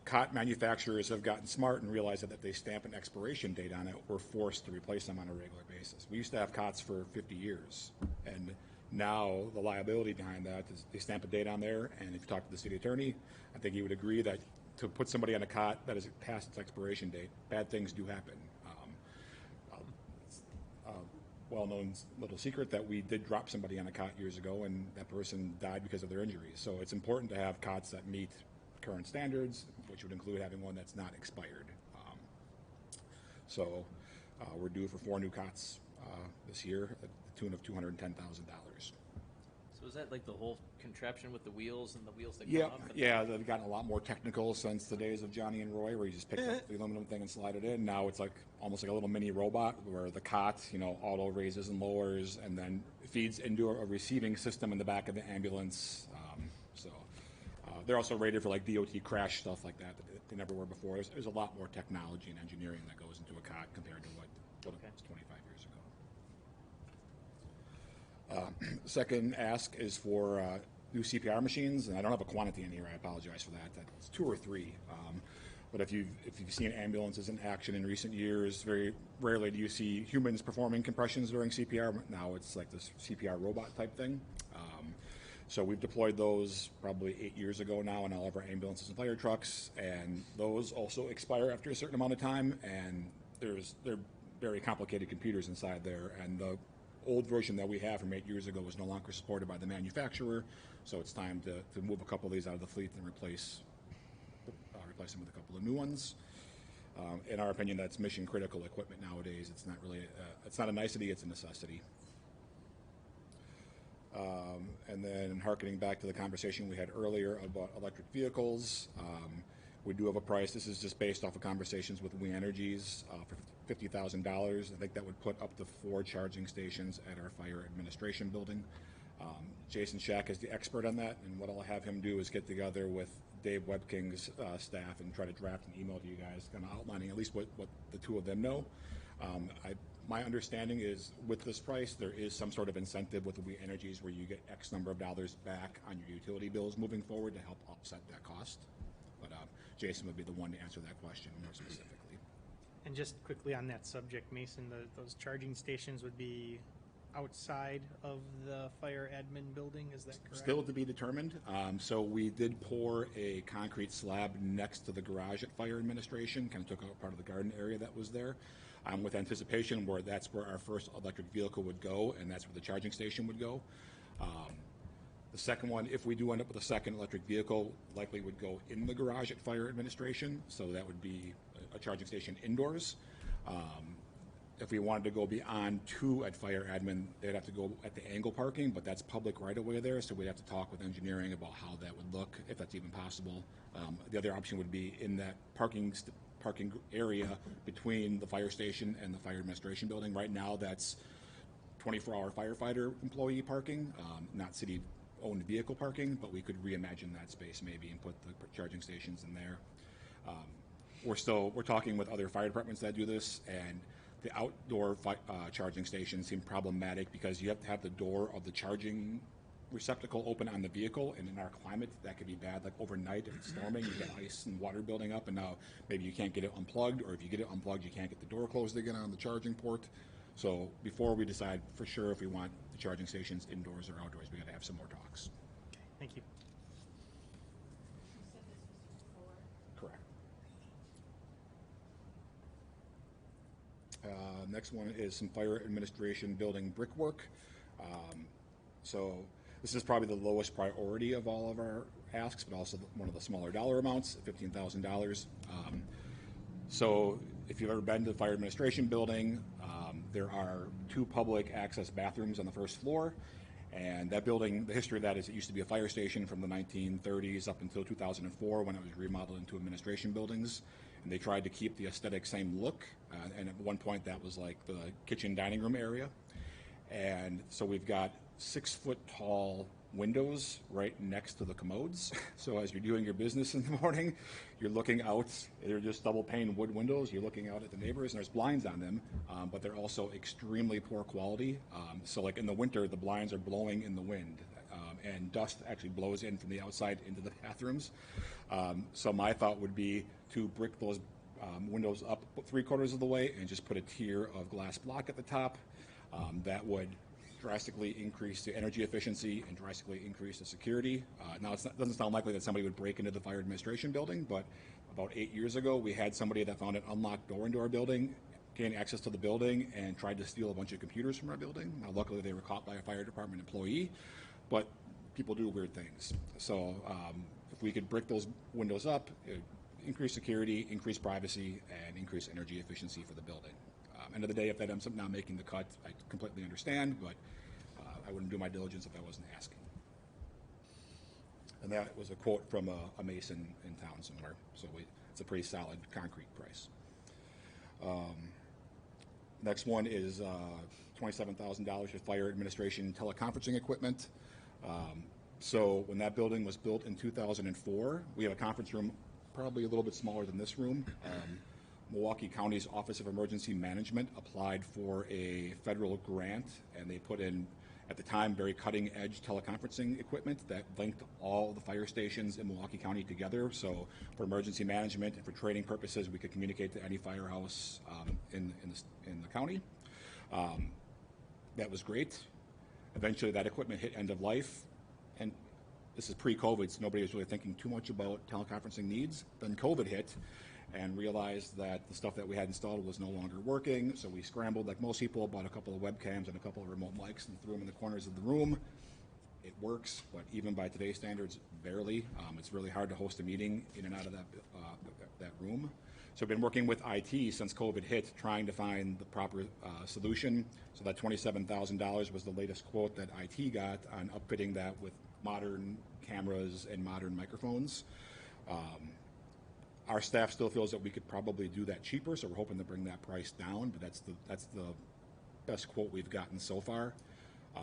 Cot manufacturers have gotten smart and realized that if they stamp an expiration date on it, we're forced to replace them on a regular basis. We used to have cots for 50 years, and now the liability behind that is they stamp a date on there, and if you talk to the city attorney, I think he would agree that to put somebody on a cot that is past its expiration date, bad things do happen. Well-known little secret that we did drop somebody on a cot years ago, and that person died because of their injuries. So it's important to have cots that meet current standards, which would include having one that's not expired. We're due for 4 new cots this year at the tune of $210,000. So is that like the whole contraption with the wheels and the wheels that come Yeah, up? yeah, they've gotten a lot more technical since the days of Johnny and Roy, where you just pick up the aluminum thing and slide it in. Now it's like almost like a little mini robot where the cot, auto raises and lowers, and then feeds into a receiving system in the back of the ambulance. They're also rated for like DOT crash stuff like that they never were before. There's a lot more technology and engineering that goes into a cot compared to what it was 25 years ago. Second ask is for new CPR machines, and I don't have a quantity in here. I apologize for that. That's 2 or 3. But if you've seen ambulances in action in recent years, very rarely do you see humans performing compressions during CPR. Now it's like this CPR robot type thing. So we've deployed those probably 8 years ago now in all of our ambulances and fire trucks, and those also expire after a certain amount of time, and they're very complicated computers inside there, and the old version that we have from 8 years ago was no longer supported by the manufacturer, so it's time to move a couple of these out of the fleet and replace them with a couple of new ones. In our opinion, that's mission critical equipment nowadays. It's not really it's not a nicety, it's a necessity. And then harkening back to the conversation we had earlier about electric vehicles, we do have a price. This is just based off of conversations with We Energies for $50,000. I think that would put up to 4 charging stations at our fire administration building. Jason Shack is the expert on that, and what I'll have him do is get together with Dave Webking's staff and try to draft an email to you guys kind of outlining at least what the two of them know. My understanding is with this price, there is some sort of incentive with the We Energies where you get X number of dollars back on your utility bills moving forward to help offset that cost. But Jason would be the one to answer that question more specifically. And just quickly on that subject, Mason, those charging stations would be outside of the fire admin building, is that correct? Still to be determined. So we did pour a concrete slab next to the garage at fire administration, kind of took out part of the garden area that was there. With anticipation that's where our first electric vehicle would go, and that's where the charging station would go. The second one, if we do end up with a second electric vehicle, likely would go in the garage at fire administration, so that would be a charging station indoors. If we wanted to go beyond 2 at fire admin, they'd have to go at the angle parking, but that's public right away there, so we'd have to talk with engineering about how that would look, if that's even possible. The other option would be in that parking area between the fire station and the fire administration building. Right now, that's 24-hour firefighter employee parking, not city-owned vehicle parking, but we could reimagine that space maybe and put the charging stations in there. We're talking with other fire departments that do this, and the outdoor charging stations seem problematic because you have to have the door of the charging receptacle open on the vehicle, and in our climate that could be bad. Like overnight, if it's storming, you get ice and water building up, and now maybe you can't get it unplugged, or if you get it unplugged, you can't get the door closed again on the charging port. So before we decide for sure if we want the charging stations indoors or outdoors, we got to have some more talks. Thank you. You said this was for 4. Correct. Next one is some fire administration building brickwork. So this is probably the lowest priority of all of our asks, but also one of the smaller dollar amounts, $15,000. So if you've ever been to the fire administration building, there are 2 public access bathrooms on the first floor. And that building, the history of that is it used to be a fire station from the 1930s up until 2004 when it was remodeled into administration buildings. And they tried to keep the aesthetic same look. And at one point that was like the kitchen dining room area. And so we've got 6-foot tall windows right next to the commodes. So as you're doing your business in the morning, you're looking out. They're just double pane wood windows. You're looking out at the neighbors, and there's blinds on them, but they're also extremely poor quality. So like in the winter, the blinds are blowing in the wind, and dust actually blows in from the outside into the bathrooms. So my thought would be to brick those windows up 3/4 of the way and just put a tier of glass block at the top. That would drastically increase the energy efficiency and drastically increase the security. Now, it doesn't sound likely that somebody would break into the fire administration building, but about 8 years ago, we had somebody that found an unlocked door into our building, gained access to the building, and tried to steal a bunch of computers from our building. Now, luckily, they were caught by a fire department employee, but people do weird things. So if we could brick those windows up, it would increase security, increase privacy, and increase energy efficiency for the building. End of the day, if that ends up not making the cut, I completely understand, but I wouldn't do my diligence if I wasn't asking. And that was a quote from a mason in town somewhere, so it's a pretty solid concrete price. Next one is $27,000 for fire administration teleconferencing equipment. So when that building was built in 2004, we have a conference room probably a little bit smaller than this room. Milwaukee County's Office of Emergency Management applied for a federal grant, and they put in, at the time, very cutting-edge teleconferencing equipment that linked all the fire stations in Milwaukee County together. So for emergency management and for training purposes, we could communicate to any firehouse in the county. That was great. Eventually, that equipment hit end of life, and this is pre-COVID, so nobody was really thinking too much about teleconferencing needs. Then COVID hit, and realized that the stuff that we had installed was no longer working, so we scrambled like most people, bought a couple of webcams and a couple of remote mics and threw them in the corners of the room. It works, but even by today's standards, barely. It's really hard to host a meeting in and out of that room. So I've been working with IT since COVID hit, trying to find the proper solution. So that $27,000 was the latest quote that IT got on upfitting that with modern cameras and modern microphones. Our staff still feels that we could probably do that cheaper, so we're hoping to bring that price down, but that's the best quote we've gotten so far.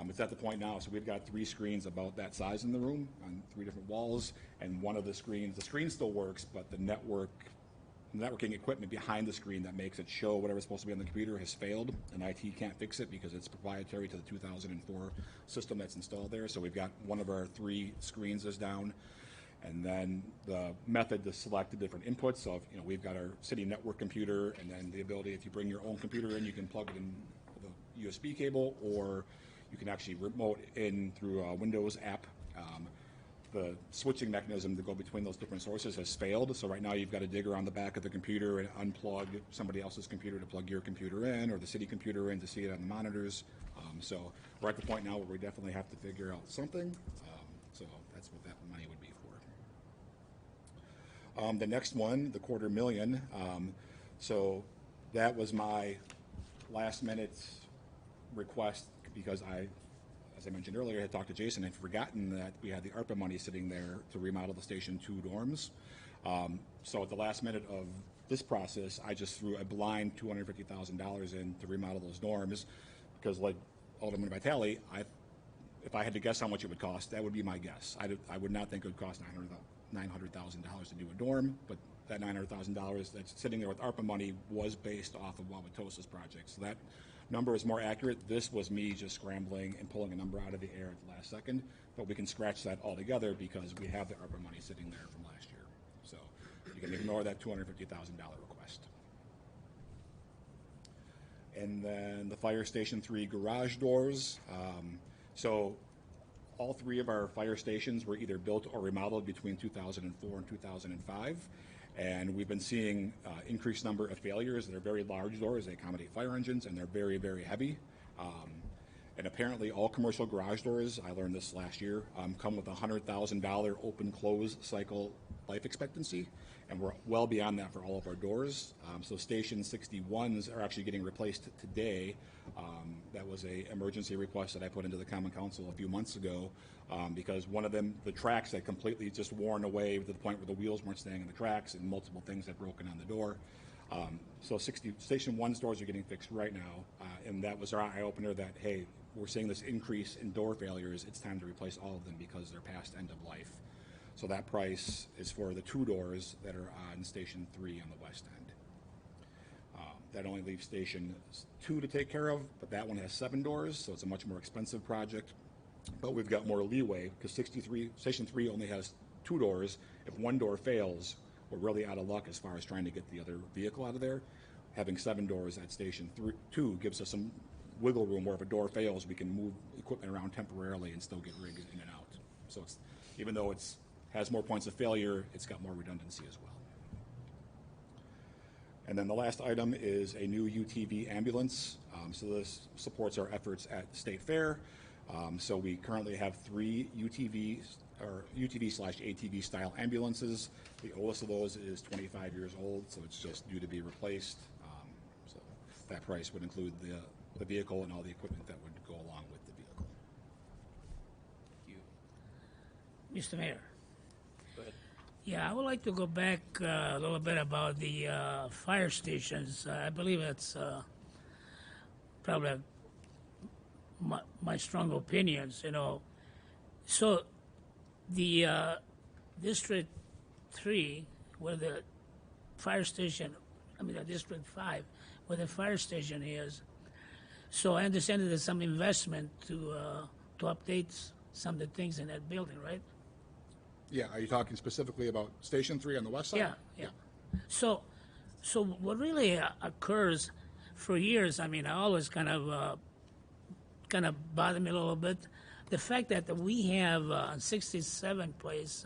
It's at the point now, so we've got 3 screens about that size in the room on 3 different walls, and one of the screen still works, but the networking equipment behind the screen that makes it show whatever's supposed to be on the computer has failed, and IT can't fix it because it's proprietary to the 2004 system that's installed there. So we've got one of our 3 screens is down. And then the method to select the different inputs. So if, we've got our city network computer, and then the ability, if you bring your own computer in, you can plug it in with a USB cable, or you can actually remote in through a Windows app. The switching mechanism to go between those different sources has failed. So right now you've got to dig around the back of the computer and unplug somebody else's computer to plug your computer in, or the city computer in to see it on the monitors. So we're at the point now where we definitely have to figure out something. So that's what that money would be for. The next one, the $250,000. So that was my last minute request because as I mentioned earlier, I had talked to Jason and forgotten that we had the ARPA money sitting there to remodel the Station 2 dorms. So at the last minute of this process, I just threw a blind $250,000 in to remodel those dorms because, like Alderman Vitale, if I had to guess how much it would cost, that would be my guess. I would not think it would cost $900,000 to do a dorm, but that $900,000 that's sitting there with ARPA money was based off of Wauwatosa's project. So that number is more accurate. This was me just scrambling and pulling a number out of the air at the last second, but we can scratch that all together because we have the ARPA money sitting there from last year. So you can ignore that $250,000 request. And then the Fire Station 3 garage doors. So all 3 of our fire stations were either built or remodeled between 2004 and 2005. And we've been seeing increased number of failures. They're very large doors. They accommodate fire engines, and they're very, very heavy. And apparently all commercial garage doors, I learned this last year, come with a $100,000 open-close cycle life expectancy. And we're well beyond that for all of our doors. So Station 61s are actually getting replaced today. That was an emergency request that I put into the Common Council a few months ago because one of them, the tracks had completely just worn away to the point where the wheels weren't staying in the tracks and multiple things had broken on the door. So Station 1's doors are getting fixed right now. And that was our eye-opener that, hey, we're seeing this increase in door failures. It's time to replace all of them because they're past end of life. So that price is for the 2 doors that are on Station 3 on the west end. That only leaves Station 2 to take care of, but that one has 7 doors, so it's a much more expensive project. But we've got more leeway because Station 3 only has 2 doors. If one door fails, we're really out of luck as far as trying to get the other vehicle out of there. Having 7 doors at Station 2 gives us some wiggle room where if a door fails, we can move equipment around temporarily and still get rigs in and out. So even though it has more points of failure, it's got more redundancy as well. And then the last item is a new UTV ambulance. So this supports our efforts at State Fair. So we currently have 3 UTV/ATV style ambulances. The oldest of those is 25 years old, so it's just due to be replaced. So that price would include the vehicle and all the equipment that would go along with the vehicle. Mr. Mayor. Go ahead. Yeah, I would like to go back a little bit about the fire stations. I believe that's probably my strong opinions, you know. So the District 3, where the fire station, the District 5, where the fire station is, so I understand that there's some investment to update some of the things in that building, right? Yeah, are you talking specifically about Station 3 on the west side? Yeah. So what really occurs for years, I always kind of bothered me a little bit, the fact that we have on 67th place,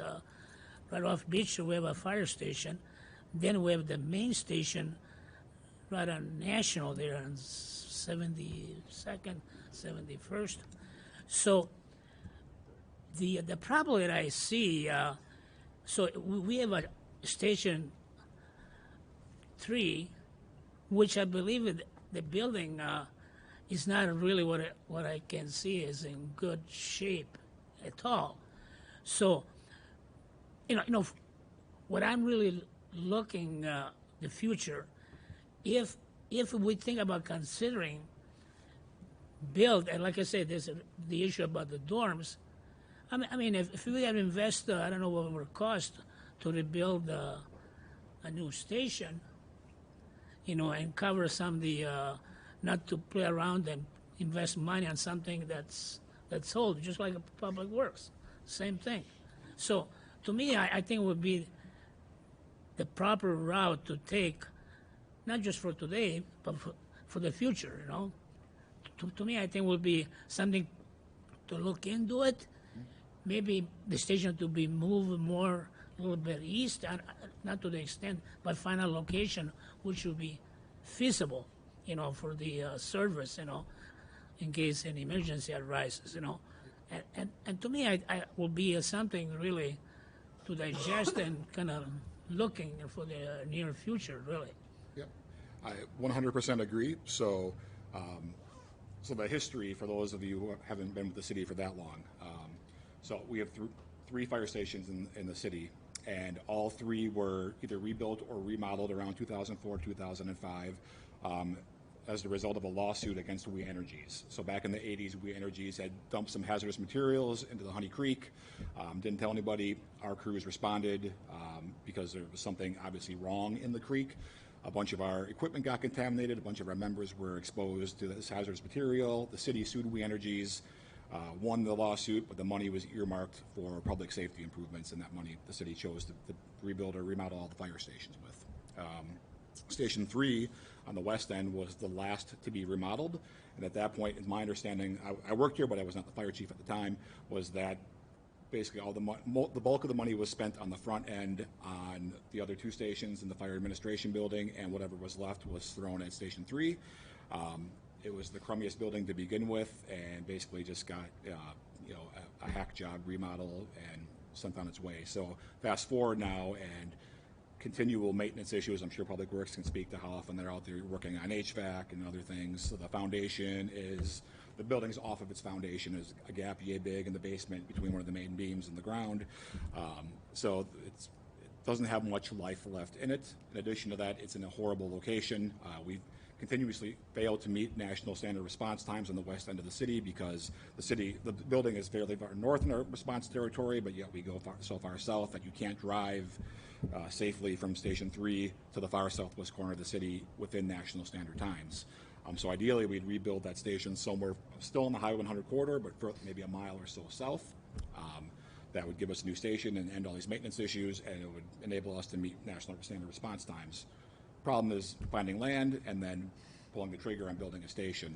right off Beach, we have a fire station. Then we have the main station right on National there on 72nd, 71st. So the problem that I see, so we have a Station 3, which I believe the building is not really what I can see is in good shape at all. So, you know, what I'm really looking the future, if we think about considering build, and like I said, there's the issue about the dorms. If we had invested, I don't know what it would cost to rebuild a new station, you know, and cover some of the, not to play around and invest money on something that's old, just like a Public Works, same thing. So to me, I think it would be the proper route to take, not just for today, but for the future, you know. To me, I think would be something to look into it. Maybe the station to be moved more, a little bit east, and not to the extent, but find a location which would be feasible, you know, for the service, you know, in case an emergency arises, you know. And to me, I will be something really to digest and kind of looking for the near future, really. Yep, I 100% agree. So, so the history for those of you who haven't been with the city for that long. So we have three fire stations in the city, and all three were either rebuilt or remodeled around 2004, 2005, as a result of a lawsuit against We Energies. So back in the 80s, We Energies had dumped some hazardous materials into the Honey Creek, didn't tell anybody. Our crews responded because there was something obviously wrong in the creek. A bunch of our equipment got contaminated. A bunch of our members were exposed to this hazardous material. The city sued We Energies, won the lawsuit, but the money was earmarked for public safety improvements, and that money the city chose to rebuild or remodel all the fire stations with. Station 3 on the west end was the last to be remodeled, and at that point, in my understanding, I worked here, but I was not the fire chief at the time, was that basically all the bulk of the money was spent on the front end on the other two stations in the fire administration building, and whatever was left was thrown at Station 3. It was the crummiest building to begin with, and basically just got a hack job remodel and sent on its way. So fast forward now, and continual maintenance issues. I'm sure Public Works can speak to how often they're out there working on HVAC and other things. So the building's off of its foundation. There's a gap yay big in the basement between one of the main beams and the ground. So it doesn't have much life left in it. In addition to that, it's in a horrible location. We've continuously failed to meet national standard response times on the west end of the city because the building is fairly far north in our response territory, but yet we go so far south that you can't drive safely from Station 3 to the far southwest corner of the city within national standard times. So ideally, we'd rebuild that station somewhere still in the Highway 100 corridor, but for maybe a mile or so south. That would give us a new station and end all these maintenance issues, and it would enable us to meet national standard response times. Problem is finding land and then pulling the trigger on building a station.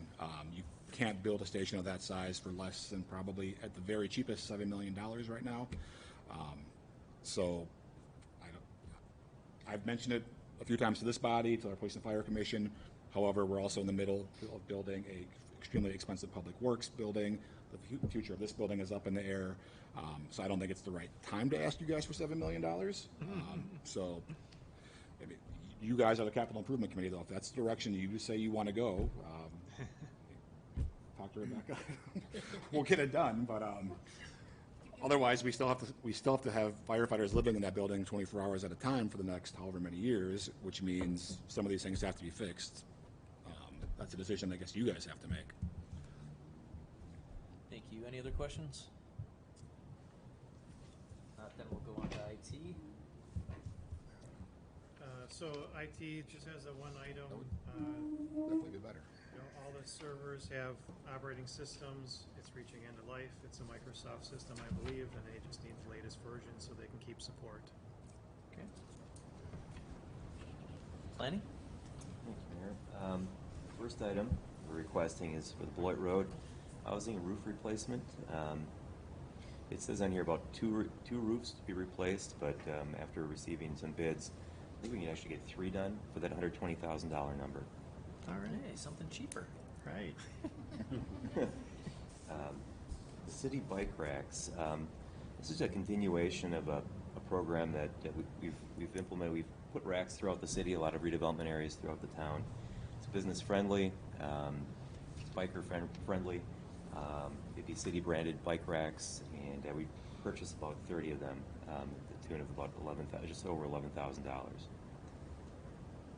You can't build a station of that size for less than probably at the very cheapest $7 million right now. So I've mentioned it a few times to this body, to our Police and Fire Commission. However, we're also in the middle of building a extremely expensive Public Works building. The future of this building is up in the air. So I don't think it's the right time to ask you guys for $7 million. So you guys are the capital improvement committee, though. If that's the direction you say you want to go, talk to Rebecca. We'll get it done, but otherwise, we still have to have firefighters living in that building 24 hours at a time for the next however many years, which means some of these things have to be fixed. That's a decision I guess you guys have to make. Thank you. Any other questions? Then we'll go on to IT. So IT just has a one item. Definitely be better. You know, all the servers have operating systems. It's reaching end of life. It's a Microsoft system, I believe, and they just need the latest version so they can keep support. Okay. Planning? Thank you, Mayor. First item we're requesting is for the Beloit Road housing roof replacement. It says on here about two roofs to be replaced, but after receiving some bids, I think we can actually get 3 done for that $120,000 number. All right, something cheaper. Right. The city bike racks. This is a continuation of a program that we've implemented. We've put racks throughout the city, a lot of redevelopment areas throughout the town. It's business friendly, it's biker friendly. It'd be city branded bike racks, and we purchased about 30 of them at the tune of about just over $11,000.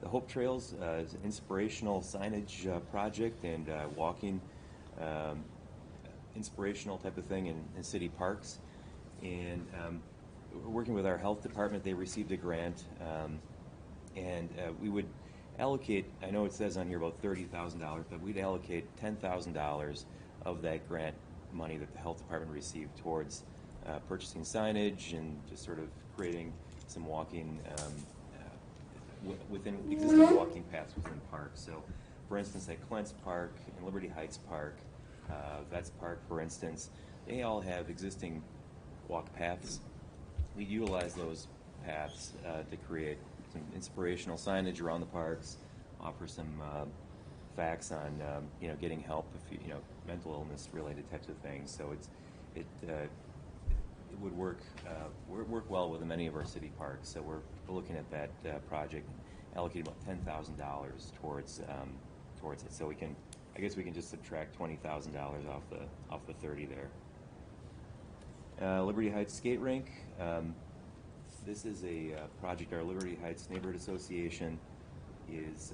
The Hope Trails is an inspirational signage project and walking inspirational type of thing in city parks. And we're working with our health department. They received a grant, and we would allocate, I know it says on here about $30,000, but we'd allocate $10,000 of that grant money that the health department received towards purchasing signage and just sort of creating some walking within existing walking paths within parks. So, for instance, at Clents Park and Liberty Heights Park, Vets Park, for instance, they all have existing walk paths. We utilize those paths to create some inspirational signage around the parks, offer some facts on getting help if mental illness related types of things. So it would work well with many of our city parks. So we're looking at that project, allocating about $10,000 towards it. So I guess we can just subtract $20,000 off the 30 there. Liberty Heights Skate Rink. This is a project our Liberty Heights Neighborhood Association is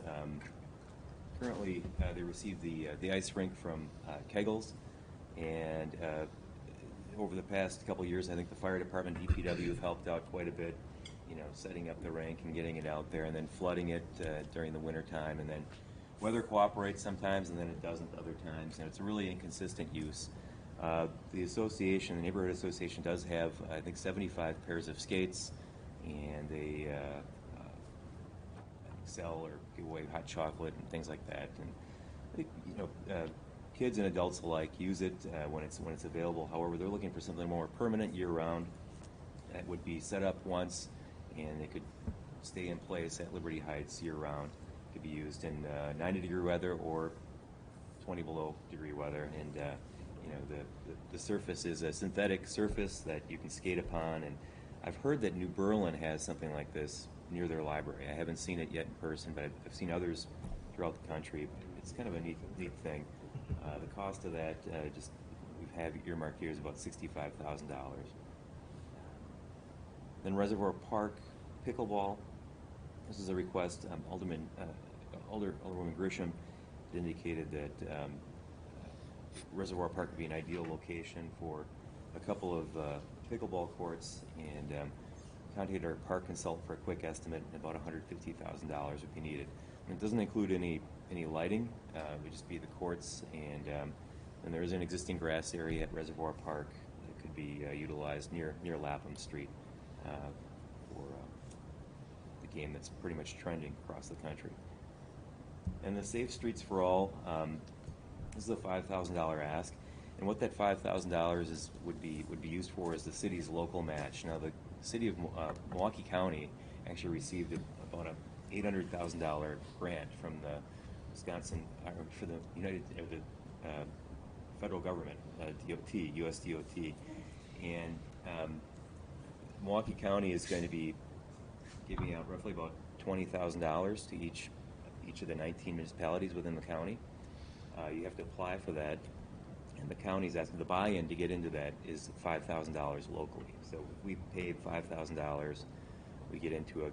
currently, they received the ice rink from Kegels, and over the past couple of years, I think the fire department, DPW, have helped out quite a bit, setting up the rink and getting it out there, and then flooding it during the winter time, and then weather cooperates sometimes, and then it doesn't other times, and it's a really inconsistent use. The association, the neighborhood association, does have, I think, 75 pairs of skates, and they sell or give away hot chocolate and things like that. And kids and adults alike use it when it's available. However, they're looking for something more permanent year-round that would be set up once, and it could stay in place at Liberty Heights year-round. Could be used in 90-degree weather or 20 below degree weather, and the surface is a synthetic surface that you can skate upon. And I've heard that New Berlin has something like this near their library. I haven't seen it yet in person, but I've seen others throughout the country. It's kind of a neat thing. The cost of that, we've had earmarked here, is about $65,000. Then Reservoir Park pickleball. This is a request. Alderwoman Grisham indicated that Reservoir Park would be an ideal location for a couple of pickleball courts, and contacted our park consultant for a quick estimate, and about $150,000 would be needed. And it doesn't include any lighting. It would just be the courts, and there is an existing grass area at Reservoir Park that could be utilized near Lapham Street for the game that's pretty much trending across the country. And the Safe Streets for All, this is a $5,000 ask, and what that $5,000 would be used for is the city's local match. Now, the city of Milwaukee County actually received about an $800,000 grant from the Wisconsin, for the federal government, US DOT, and Milwaukee County is going to be giving out roughly about $20,000 to each of the 19 municipalities within the county. You have to apply for that, and the county's asking the buy-in to get into that is $5,000 locally. So if we paid $5,000, we get into a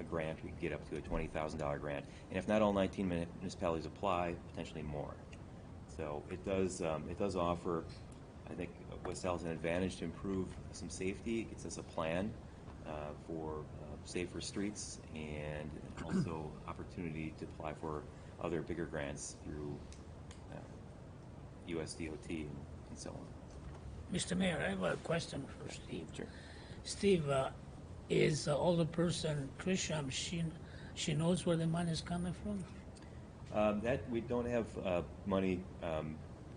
grant. We can get up to a $20,000 grant, and if not all 19 municipalities apply, potentially more. So it does offer, I think, West Allis an advantage to improve some safety. It gets us a plan for safer streets, and also opportunity to apply for other bigger grants through USDOT and so on. Mr. Mayor, I have a question for Steve. Sure. Steve, is the older person, Trisham, she knows where the money is coming from? That we don't have money.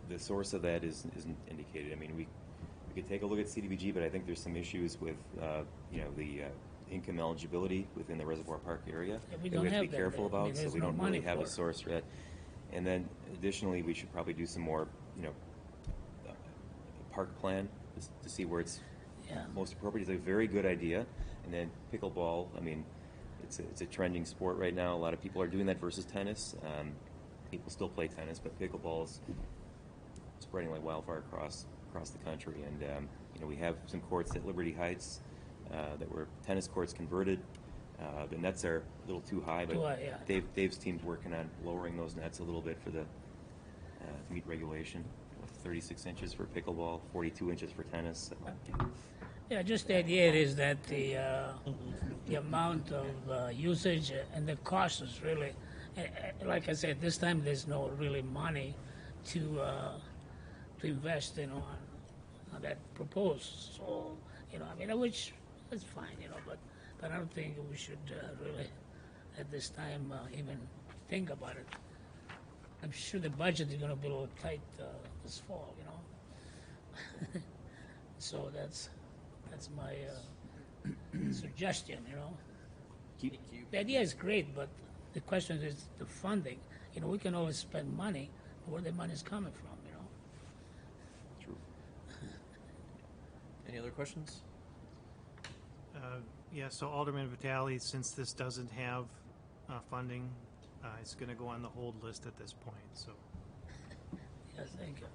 The source of that isn't indicated. I mean, we could take a look at CDBG, but I think there's some issues with the income eligibility within the Reservoir Park area Yeah, we that don't we have to have be that careful there. I mean, about. So there's we no don't money really have for a it. source for that. And then additionally, we should probably do some more, park plan to see where it's Yeah. most appropriate. It's a very good idea. And then pickleball, I mean, it's a trending sport right now. A lot of people are doing that versus tennis. People still play tennis, but pickleball's spreading like wildfire across the country. And we have some courts at Liberty Heights that were tennis courts converted. The nets are a little too high, but Too high, yeah. Dave's team's working on lowering those nets a little bit for to meet regulation. 36 inches for pickleball, 42 inches for tennis. So. Yeah, just the idea is that the amount of usage and the cost is really, like I said, this time there's no really money to invest, on that proposed. So, which is fine, but I don't think we should really, at this time, even think about it. I'm sure the budget is going to be a little tight this fall, So that's my suggestion, Keep, The idea is great, but the question is the funding. We can always spend money, where the money is coming from, True. Any other questions? Yeah, so Alderman Vitale, since this doesn't have funding, it's going to go on the hold list at this point, so. Yes, thank you.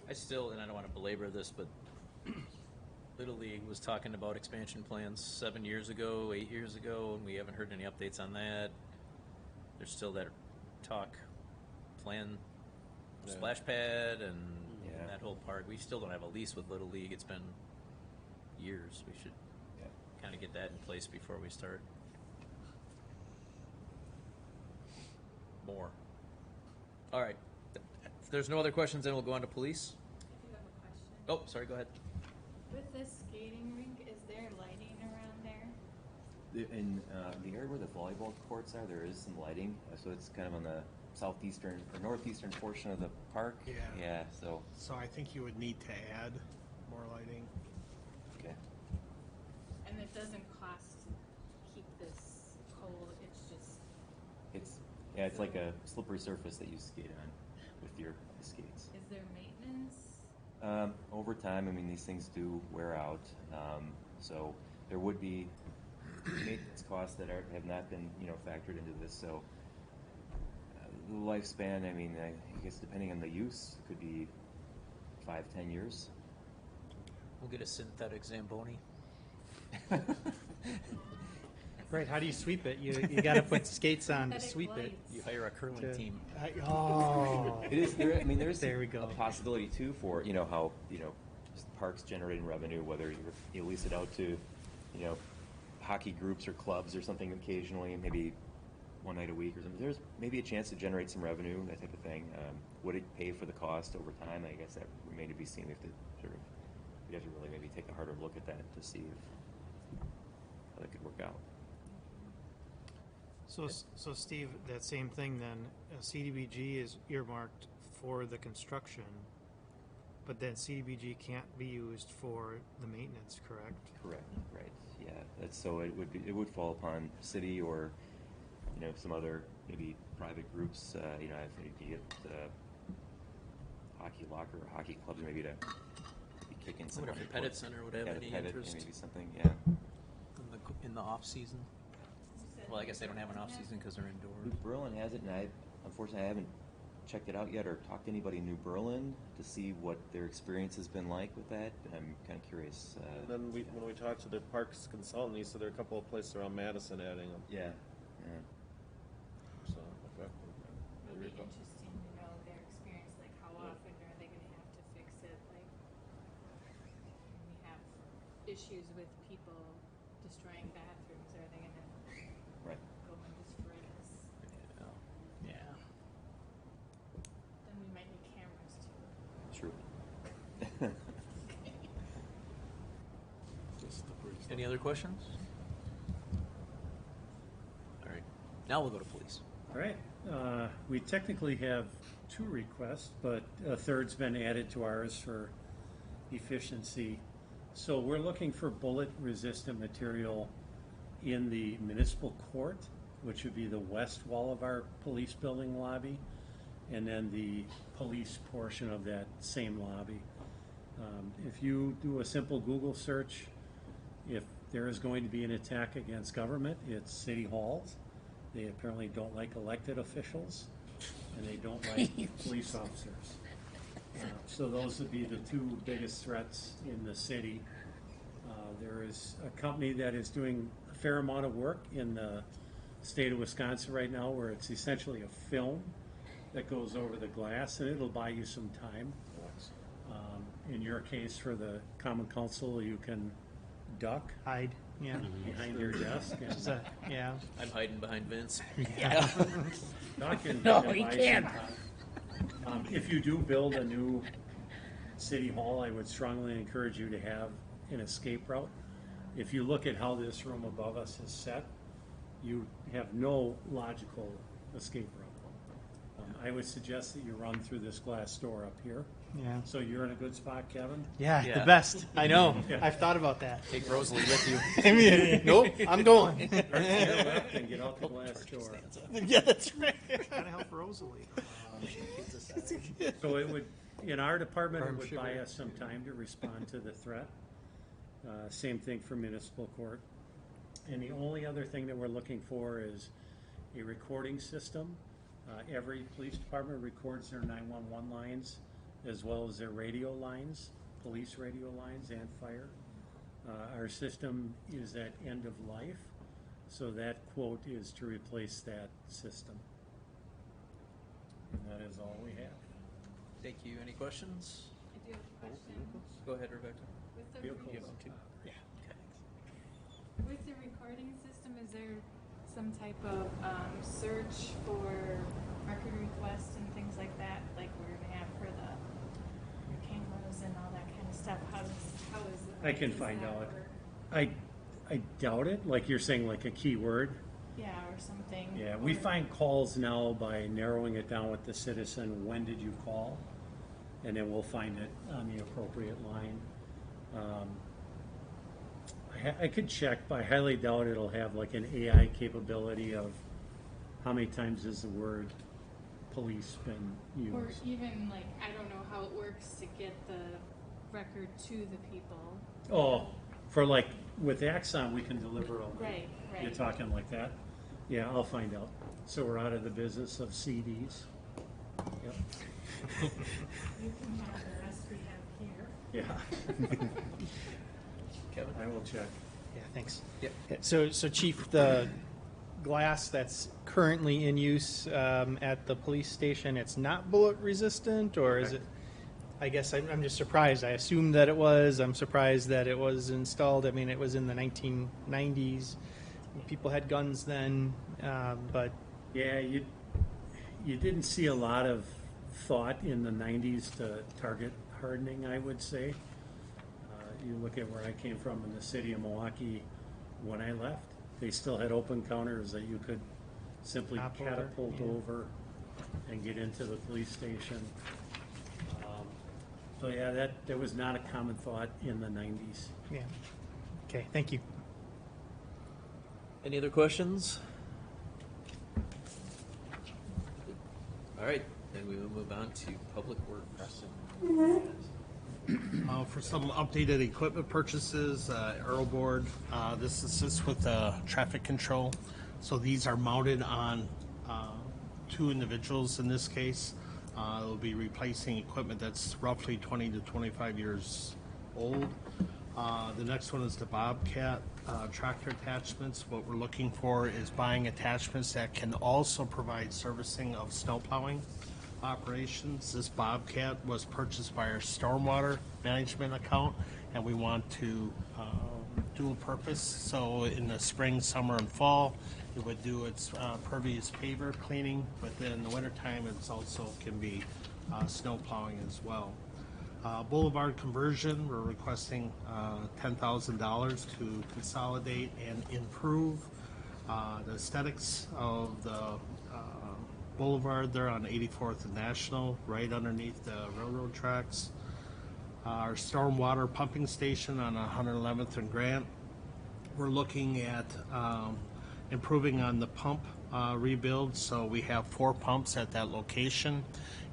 I still, and I don't want to belabor this, but Little League was talking about expansion plans 7 years ago, 8 years ago, and we haven't heard any updates on that. There's still that talk, plan, splash pad, and that whole part. We still don't have a lease with Little League. It's been years. We should kind of get that in place before we start. More. All right. If there's no other questions, then we'll go on to police. I do have a question. Oh, sorry, go ahead. With this skating rink, is there lighting around there? In the area where the volleyball courts are, there is some lighting. So it's kind of on the southeastern or northeastern portion of the park. Yeah. Yeah. So. So I think you would need to add more lighting. Okay. And it doesn't cost to keep this cold, It's like a slippery surface that you skate on with your skates. is there maintenance? Over time, I mean, these things do wear out. So there would be maintenance costs that have not been, factored into this. So the lifespan, I mean, I guess depending on the use, it could be 5-10 years. We'll get a synthetic Zamboni. Right, how do you sweep it? You got to put skates on to Synthetic sweep it. lights. You hire a curling team. Oh. It is there. I mean, there's There we go. a possibility too for how just parks generating revenue, whether you lease it out to hockey groups or clubs or something occasionally, maybe one night a week or something. There's maybe a chance to generate some revenue, that type of thing. Would it pay for the cost over time? I guess that remains to be seen. We have to we have to really maybe take a harder look at that to see how that could work out. So Steve, that same thing then, CDBG is earmarked for the construction, but then CDBG can't be used for the maintenance, correct? Correct. Right. Yeah. So it would fall upon city or some other maybe private groups. If you get hockey locker or hockey clubs maybe to be kicking some. What if the Pettit Center would have any Pettit, interest maybe something. Yeah. in the off season? Well, I guess they don't have an off-season because they're New indoors. Berlin has it, and unfortunately I haven't checked it out yet or talked to anybody in New Berlin to see what their experience has been like with that. And I'm kind of curious. And then when we talked to the parks consultant, he said there are a couple of places around Madison adding them. Yeah. So, okay. It'd be interesting to know their experience, like how often are they gonna have to fix it, like, when we have issues with people destroying bathrooms, are they gonna Right. go and destroy this? Yeah. Then we might need cameras too. True. Any other questions? All right, now we'll go to police. All right, we technically have 2 requests, but a third's been added to ours for efficiency. So we're looking for bullet-resistant material in the municipal court, which would be the west wall of our police building lobby, and then the police portion of that same lobby. If you do a simple Google search, if there is going to be an attack against government, it's city halls. They apparently don't like elected officials, and they don't like police officers. So those would be the 2 biggest threats in the city. There is a company that is doing a fair amount of work in the state of Wisconsin right now, where it's essentially a film that goes over the glass, and it'll buy you some time. In your case, for the common council, you can duck Hide, yeah. behind your desk. And Is that- yeah. I'm hiding behind Vince. duck and No, and he buy some can't. time. If you do build a new city hall, I would strongly encourage you to have an escape route. If you look at how this room above us is set, you have no logical escape route. I would suggest that you run through this glass door up here. Yeah. So you're in a good spot, Kevin? Yeah, Yeah. the best. I know. Yeah. I've thought about that. Take Rosalie with you. I mean, nope, I'm going. Turn to your left and get out the glass door. Yeah, that's right. Gotta help Rosalie. So it would, in our department, it would buy us some time to respond to the threat. Same thing for municipal court. And the only other thing that we're looking for is a recording system. Every police department records their 911 lines as well as their radio lines, police radio lines and fire. Our system is at end of life, so that quote is to replace that system. And that is all we have. Thank you. Any questions? I do have a question. Go ahead, Rebecca. With the, Vehicles. You have two. with the recording system, is there some type of search for record requests and things like that, like we're gonna have for the cameras and all that kind of stuff? How is it? I can does find that out. work? I doubt it, like you're saying, like a keyword. Yeah, or something. Yeah, we or- find calls now by narrowing it down with the citizen, when did you call? And then we'll find it on the appropriate line. I could check, but I highly doubt it'll have like an AI capability of how many times has the word police been used. Or even like, I don't know how it works to get the record to the people. Oh, for like, with Axon, we can deliver a link. Right, right. You're talking like that? Yeah, I'll find out. So we're out of the business of CDs. Yep. You can have the rest we have here. Yeah. Kevin? I will check. Yeah, thanks. Yep. So Chief, the glass that's currently in use at the police station, it's not bullet resistant, or is it? I guess I'm just surprised. I assumed that it was. I'm surprised that it was installed. I mean, it was in the 1990s. People had guns then, but Yeah, you didn't see a lot of thought in the 90s to target hardening, I would say. You look at where I came from in the city of Milwaukee when I left, they still had open counters that you could simply Hop over, catapult yeah. over and get into the police station. So yeah, that was not a common thought in the 90s. yeah. Okay, thank you. Any other questions? All right, then we will move on to public works. For some updated equipment purchases, Aero Board, this assists with traffic control So these are mounted on two individuals in this case. It'll be replacing equipment that's roughly 20 to 25 years old. The next one is the Bobcat tractor attachments. What we're looking for is buying attachments that can also provide servicing of snow plowing operations. This Bobcat was purchased by our stormwater management account, and we want to dual purpose. So in the spring, summer, and fall, it would do its pervious paver cleaning, but then in the wintertime, it's also can be snow plowing as well. Boulevard conversion, we're requesting $10,000 to consolidate and improve the aesthetics of the boulevard there on 84th and National, right underneath the railroad tracks. Our stormwater pumping station on 111th and Grant, we're looking at improving on the pump rebuild. So we have 4 pumps at that location,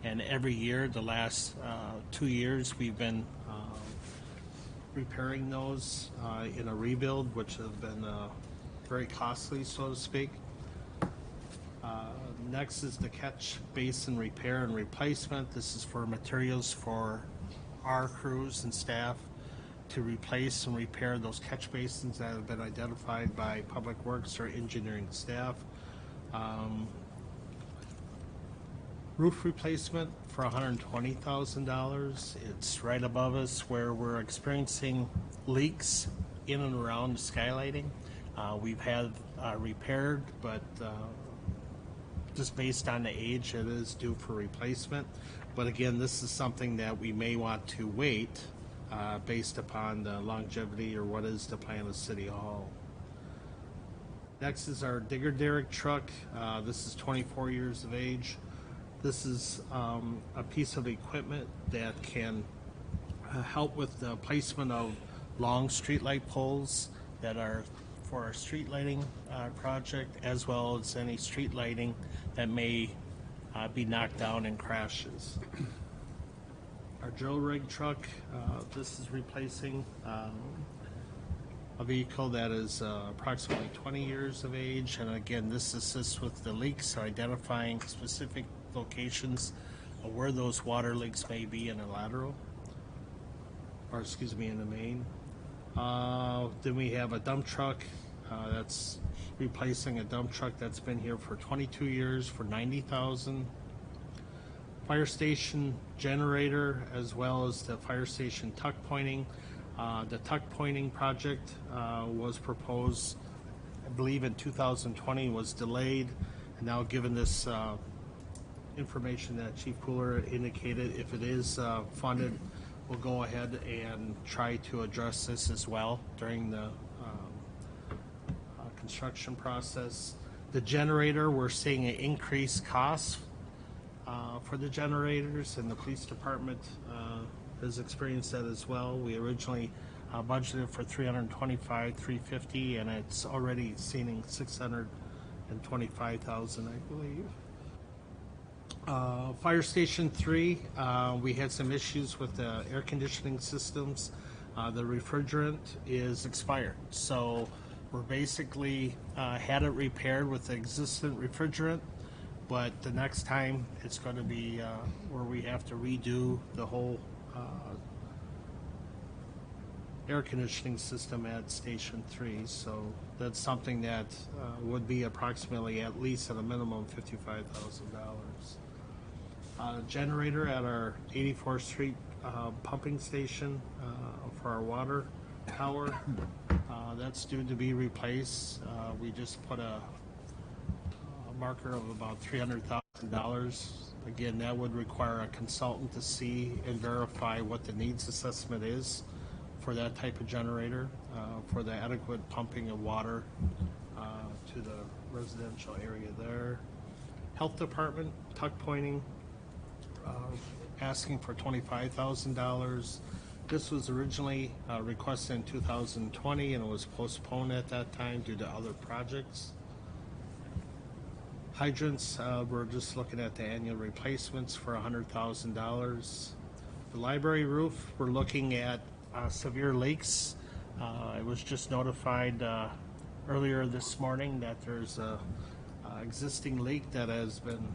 and every year, the last 2 years, we've been repairing those in a rebuild, which have been very costly, so to speak. Next is the catch basin repair and replacement. This is for materials for our crews and staff to replace and repair those catch basins that have been identified by Public Works or engineering staff. Roof replacement for $120,000. It's right above us where we're experiencing leaks in and around the skylighting. We've had repaired, but just based on the age, it is due for replacement. But again, this is something that we may want to wait based upon the longevity or what is the plan of City Hall. Next is our digger derrick truck. This is 24 years of age. This is a piece of equipment that can help with the placement of long streetlight poles that are for our street lighting project, as well as any street lighting that may be knocked down in crashes. Our drill rig truck, this is replacing a vehicle that is approximately 20 years of age, and again, this assists with the leaks, identifying specific locations of where those water leaks may be in a lateral, or excuse me, in the main. Then we have a dump truck that's replacing a dump truck that's been here for 22 years for $90,000. Fire station generator, as well as the fire station tuck pointing. The tuck pointing project was proposed, I believe, in 2020, was delayed. And now, given this information that Chief Pooler indicated, if it is funded, we'll go ahead and try to address this as well during the construction process. The generator, we're seeing an increased cost for the generators, and the police department has experienced that as well. We originally budgeted for $325,350, and it's already seeing $625,000, I believe. Fire Station 3, we had some issues with the air conditioning systems. The refrigerant is expired, so we're basically had it repaired with the existing refrigerant, but the next time it's going to be where we have to redo the whole air conditioning system at Station 3. So that's something that would be approximately, at least at a minimum, $55,000. Generator at our 84th Street pumping station for our water tower. That's due to be replaced. We just put a marker of about $300,000. Again, that would require a consultant to see and verify what the needs assessment is for that type of generator, for the adequate pumping of water to the residential area there. Health Department, tuck pointing, asking for $25,000. This was originally requested in 2020, and it was postponed at that time due to other projects. Hydrants, we're just looking at the annual replacements for $100,000. The library roof, we're looking at severe leaks. I was just notified earlier this morning that there's a existing leak that has been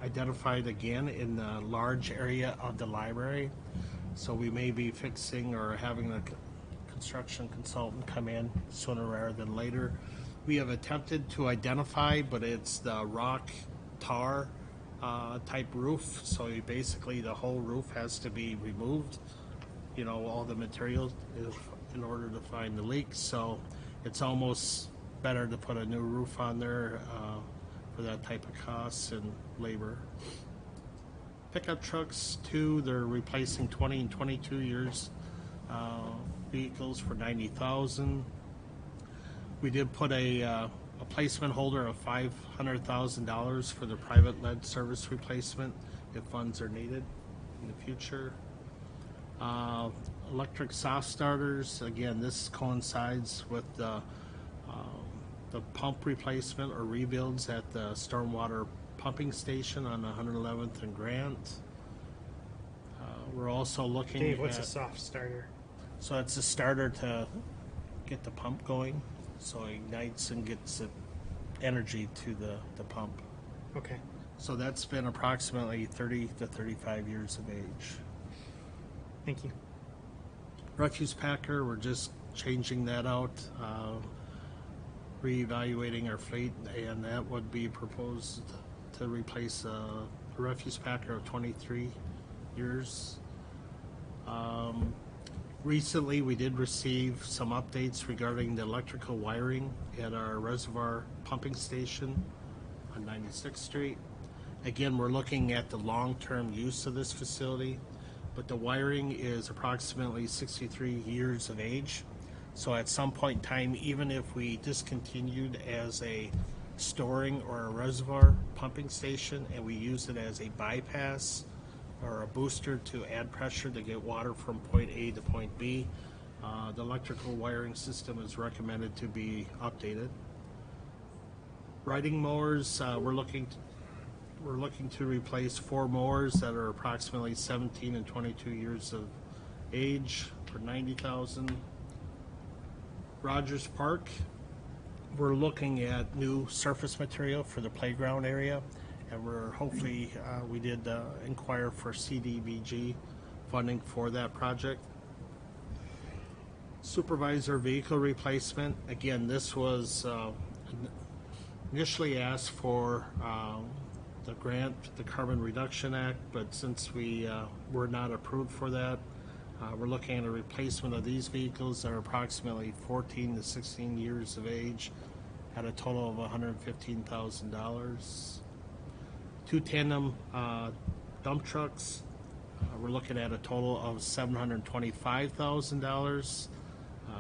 identified again in the large area of the library. So we may be fixing or having a construction consultant come in sooner rather than later. We have attempted to identify, but it's the rock tar type roof. So basically the whole roof has to be removed, you know, all the materials in order to find the leak. So it's almost better to put a new roof on there for that type of costs and labor. Pickup trucks too, they're replacing 20 and 22 years vehicles for $90,000. We did put a placement holder of $500,000 for the private lead service replacement if funds are needed in the future. Electric soft starters, again, this coincides with the pump replacement or rebuilds at the stormwater pumping station on 111th and Grant. We're also looking Dave, what's at, a soft starter? so it's a starter to get the pump going, so it ignites and gets the energy to the pump. Okay. So that's been approximately 30 to 35 years of age. Thank you. Refuse packer, we're just changing that out, reevaluating our fleet, and that would be proposed to replace a refuse packer of 23 years. Recently, we did receive some updates regarding the electrical wiring at our reservoir pumping station on 96th Street. Again, we're looking at the long-term use of this facility, but the wiring is approximately 63 years of age. So at some point in time, even if we discontinued as a storing or a reservoir pumping station and we use it as a bypass or a booster to add pressure to get water from point A to point B, the electrical wiring system is recommended to be updated. Riding mowers, we're looking to replace 4 mowers that are approximately 17 and 22 years of age for $90,000. Rogers Park, we're looking at new surface material for the playground area, and we're hopefully, we did inquire for CDBG funding for that project. Supervisor vehicle replacement, again, this was initially asked for the grant, the Carbon Reduction Act, but since we were not approved for that, we're looking at a replacement of these vehicles that are approximately 14 to 16 years of age at a total of $115,000. 2 tandem dump trucks, we're looking at a total of $725,000.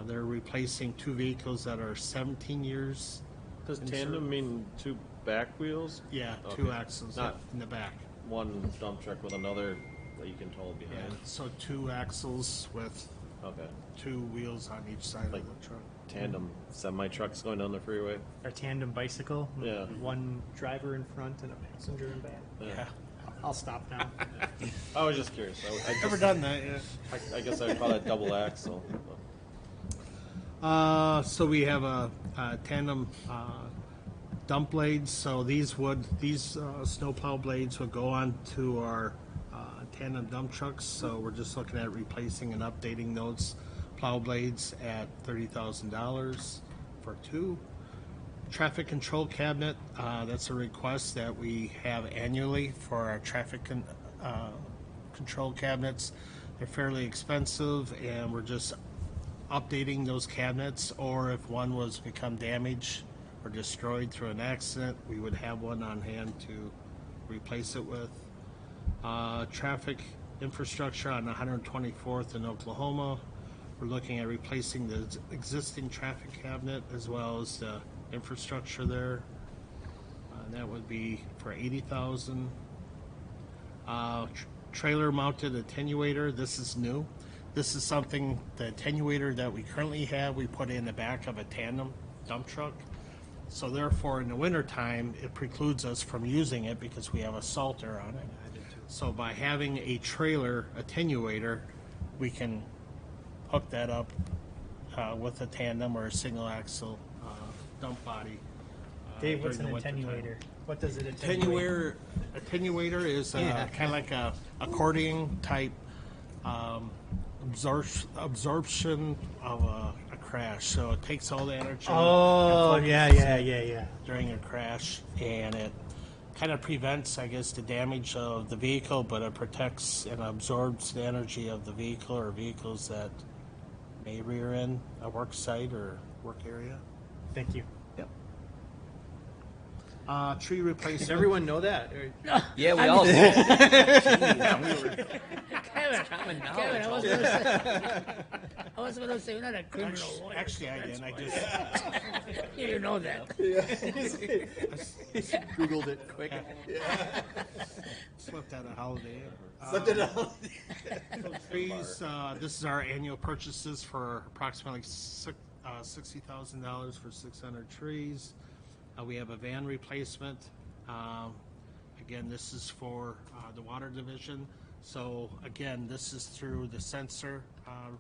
They're replacing 2 vehicles that are 17 years. Does in tandem service. mean 2 back wheels? Yeah, Okay. 2 axles Not in the back. one dump truck with another that you can tow Yeah, behind. so 2 axles with Okay. 2 wheels on each side Like of the truck. tandem semi trucks going down the freeway. Our tandem bicycle, Yeah. one driver in front and a passenger in back. Yeah. I'll stop now. I was just curious. I just, Never done that yet. I guess I'd call that double axle. So we have a tandem dump blades. So these snowplow blades would go on to our tandem dump trucks. So we're just looking at replacing and updating those plow blades at $30,000 for 2. Traffic control cabinet, that's a request that we have annually for our traffic control cabinets. They're fairly expensive, and we're just updating those cabinets, or if one was become damaged or destroyed through an accident, we would have one on hand to replace it with. Traffic infrastructure on 124th in Oklahoma, we're looking at replacing the existing traffic cabinet as well as the infrastructure there. That would be for $80,000. Trailer mounted attenuator, this is new. This is something, the attenuator that we currently have, we put in the back of a tandem dump truck. So therefore, in the wintertime, it precludes us from using it because we have a salter on it. So by having a trailer attenuator, we can hook that up with a tandem or a single axle dump body. Dave, what's an during the wintertime. attenuator? What does it attenuate? Attenuator is Yeah. kind of like a accordion type absorption of a crash. So it takes all the energy. Oh, and yeah, focuses yeah, it yeah, yeah. during a crash, and it kind of prevents, I guess, the damage of the vehicle, but it protects and absorbs the energy of the vehicle or vehicles that may rear end a work site or work area. Thank you. Yep. Tree replacement. Does everyone know that? Or- Yeah, we all. Kevin, I was going to say, I was going to say, you're not a criminal lawyer. Actually, I didn't. I just You didn't know that. Googled it quick. slipped out of Holiday Inn. Slipped it out. So trees, this is our annual purchases for approximately $60,000 for 600 trees. We have a van replacement. Again, this is for the water division. So again, this is through the sensor.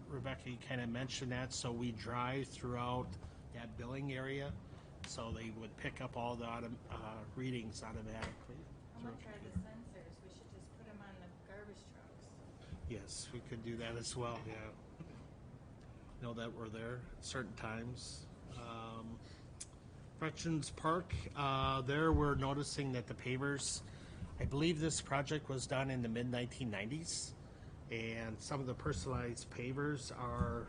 Rebecca, you kind of mentioned that. So we drive throughout that billing area. So they would pick up all the readings automatically. How much are the sensors? We should just put them on the garbage trucks. Yes, we could do that as well, yeah. Know that we're there at certain times. Veterans Park, there we're noticing that the pavers, I believe this project was done in the mid-1990s, and some of the personalized pavers are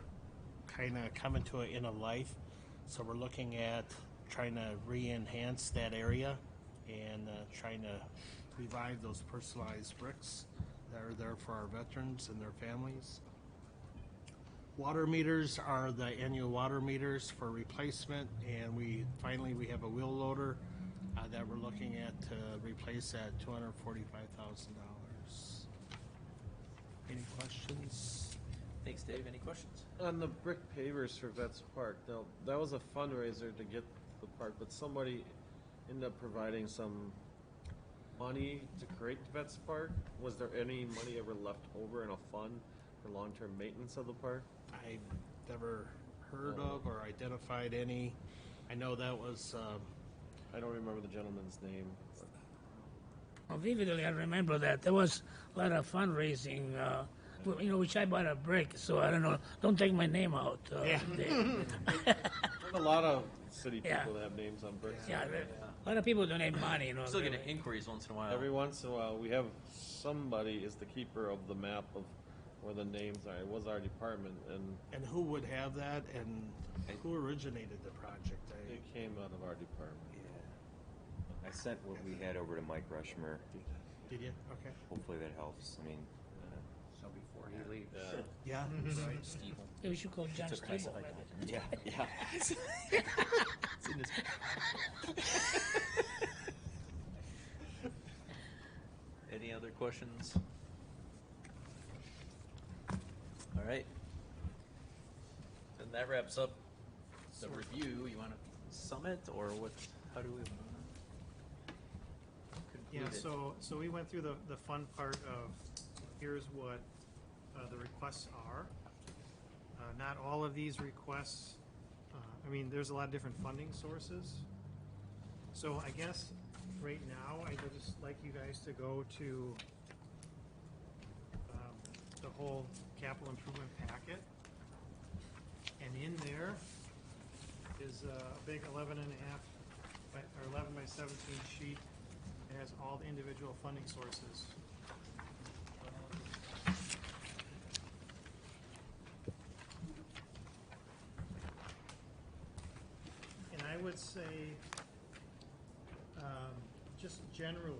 kind of coming to an end of life. So we're looking at trying to re-enhance that area and trying to revive those personalized bricks that are there for our veterans and their families. Water meters are the annual water meters for replacement, and we have a wheel loader that we're looking at to replace at $245,000. Any questions? Thanks, Dave. Any questions? On the brick pavers for Vets Park, now, that was a fundraiser to get the park, but somebody ended up providing some money to create Vets Park. Was there any money ever left over in a fund for long-term maintenance of the park? I've never heard of or identified any. I know that was, I don't remember the gentleman's name. But Well, vividly, I remember that. There was a lot of fundraising, which I bought a brick, so I don't know. Don't take my name out. Yeah. a lot of city people Yeah. that have names on bricks. Yeah, a lot of people donate money, Still really. get inquiries once in a while. Every once in a while, we have somebody is the keeper of the map of where the names are. It was our department, and and who would have that, and who originated the project? it came out of our department. I sent what we had over to Mike Rushmer. Did you? Okay. Hopefully that helps. I mean, So before he leaves. Yeah. Right, Steve. Yeah, we should call John Stable. yeah, yeah. Any other questions? All right. Then that wraps up the review. You want to sum it, or what? How do we Yeah, conclude it? so we went through the fun part of, here's what the requests are. Not all of these requests, there's a lot of different funding sources. So I guess right now, I would just like you guys to go to the whole capital improvement packet. And in there is a big 11 by 17 sheet. It has all the individual funding sources. And I would say, just generally,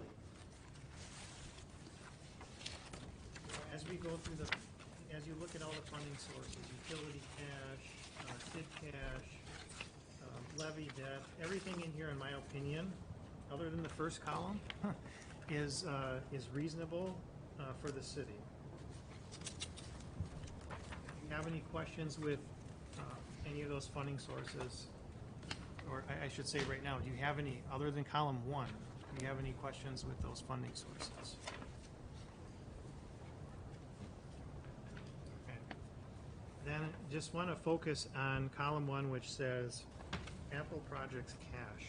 as we go through as you look at all the funding sources, utility cash, TID cash, levy debt, everything in here, in my opinion, other than the first column, is reasonable for the city. If you have any questions with any of those funding sources, or I should say right now, do you have any, other than column 1, do you have any questions with those funding sources? Okay. Then just want to focus on column 1, which says capital projects cash.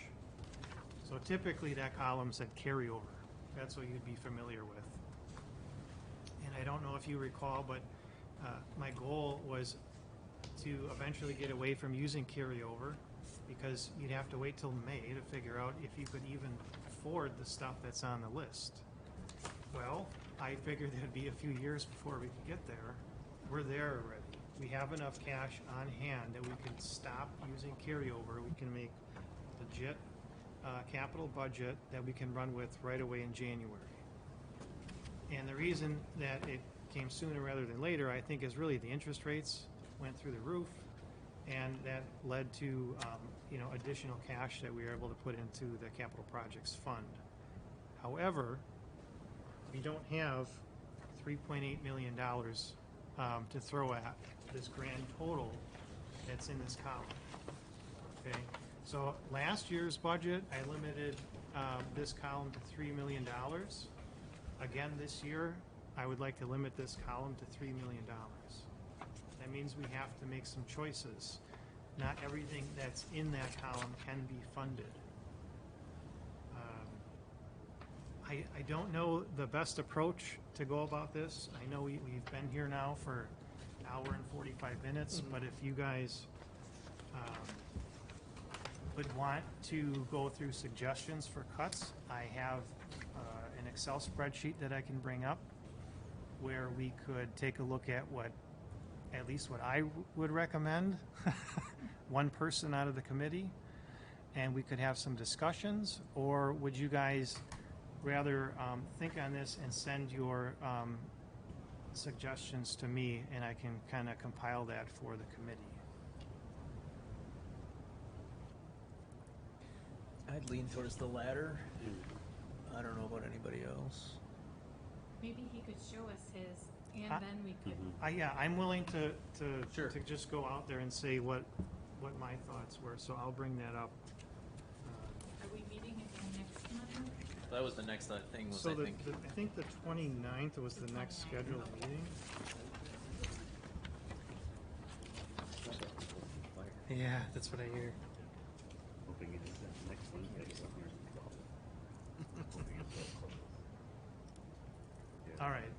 So typically that column said carryover. That's what you'd be familiar with. And I don't know if you recall, but my goal was to eventually get away from using carryover because you'd have to wait till May to figure out if you could even afford the stuff that's on the list. Well, I figured it'd be a few years before we could get there. We're there already. We have enough cash on hand that we can stop using carryover. We can make legit capital budget that we can run with right away in January. And the reason that it came sooner rather than later, I think, is really the interest rates went through the roof, and that led to additional cash that we were able to put into the capital projects fund. However, we don't have $3.8 million to throw at this grand total that's in this column. Okay, so last year's budget, I limited this column to $3 million. Again, this year, I would like to limit this column to $3 million. That means we have to make some choices. Not everything that's in that column can be funded. I don't know the best approach to go about this. I know we've been here now for an hour and 45 minutes, but if you guys would want to go through suggestions for cuts, I have an Excel spreadsheet that I can bring up where we could take a look at at least what I would recommend, one person out of the committee, and we could have some discussions. Or would you guys rather think on this and send your suggestions to me, and I can kind of compile that for the committee? I'd lean towards the latter. I don't know about anybody else. Maybe he could show us his, and then we could. Yeah, I'm willing to Sure. to just go out there and say what my thoughts were. So I'll bring that up. Are we meeting again next month? That was the next thing. Was So I think. I think the 29th was the next scheduled meeting. Yeah, that's what I hear. Hoping it's next one. All right.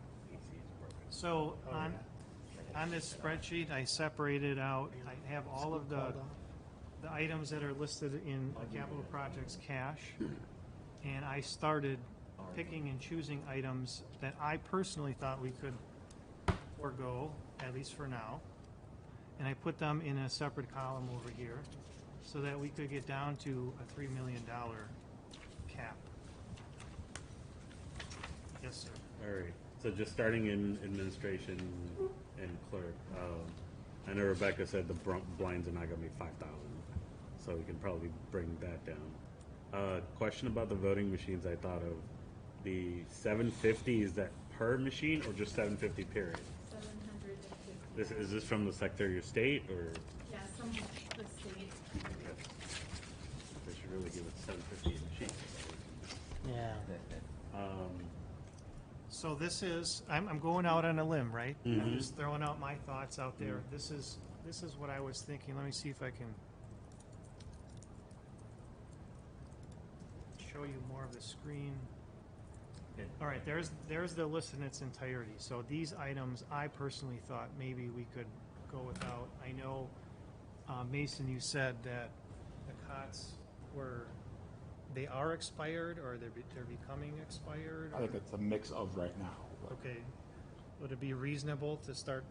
So on this spreadsheet, I separated out, I have all of the items that are listed in the capital projects cash. And I started picking and choosing items that I personally thought we could forego, at least for now. And I put them in a separate column over here so that we could get down to a $3 million cap. Yes, sir. All right. So just starting in administration and clerk. I know Rebecca said the blinds are not going to be 5,000, so we can probably bring that down. Question about the voting machines. I thought of the 750. Is that per machine or just 750 period? 750. Is this from the Secretary of State or? Yeah, from the state. They should really give it 750 a machine. Yeah. So this is, I'm going out on a limb, right? I'm Mhm. just throwing out my thoughts out there. This is what I was thinking. Let me see if I can show you more of the screen. All right, there's the list in its entirety. So these items, I personally thought maybe we could go without. I know, Mason, you said that the cots they are expired, or they're becoming expired? I think it's a mix of right now. but- Okay, would it be reasonable to start,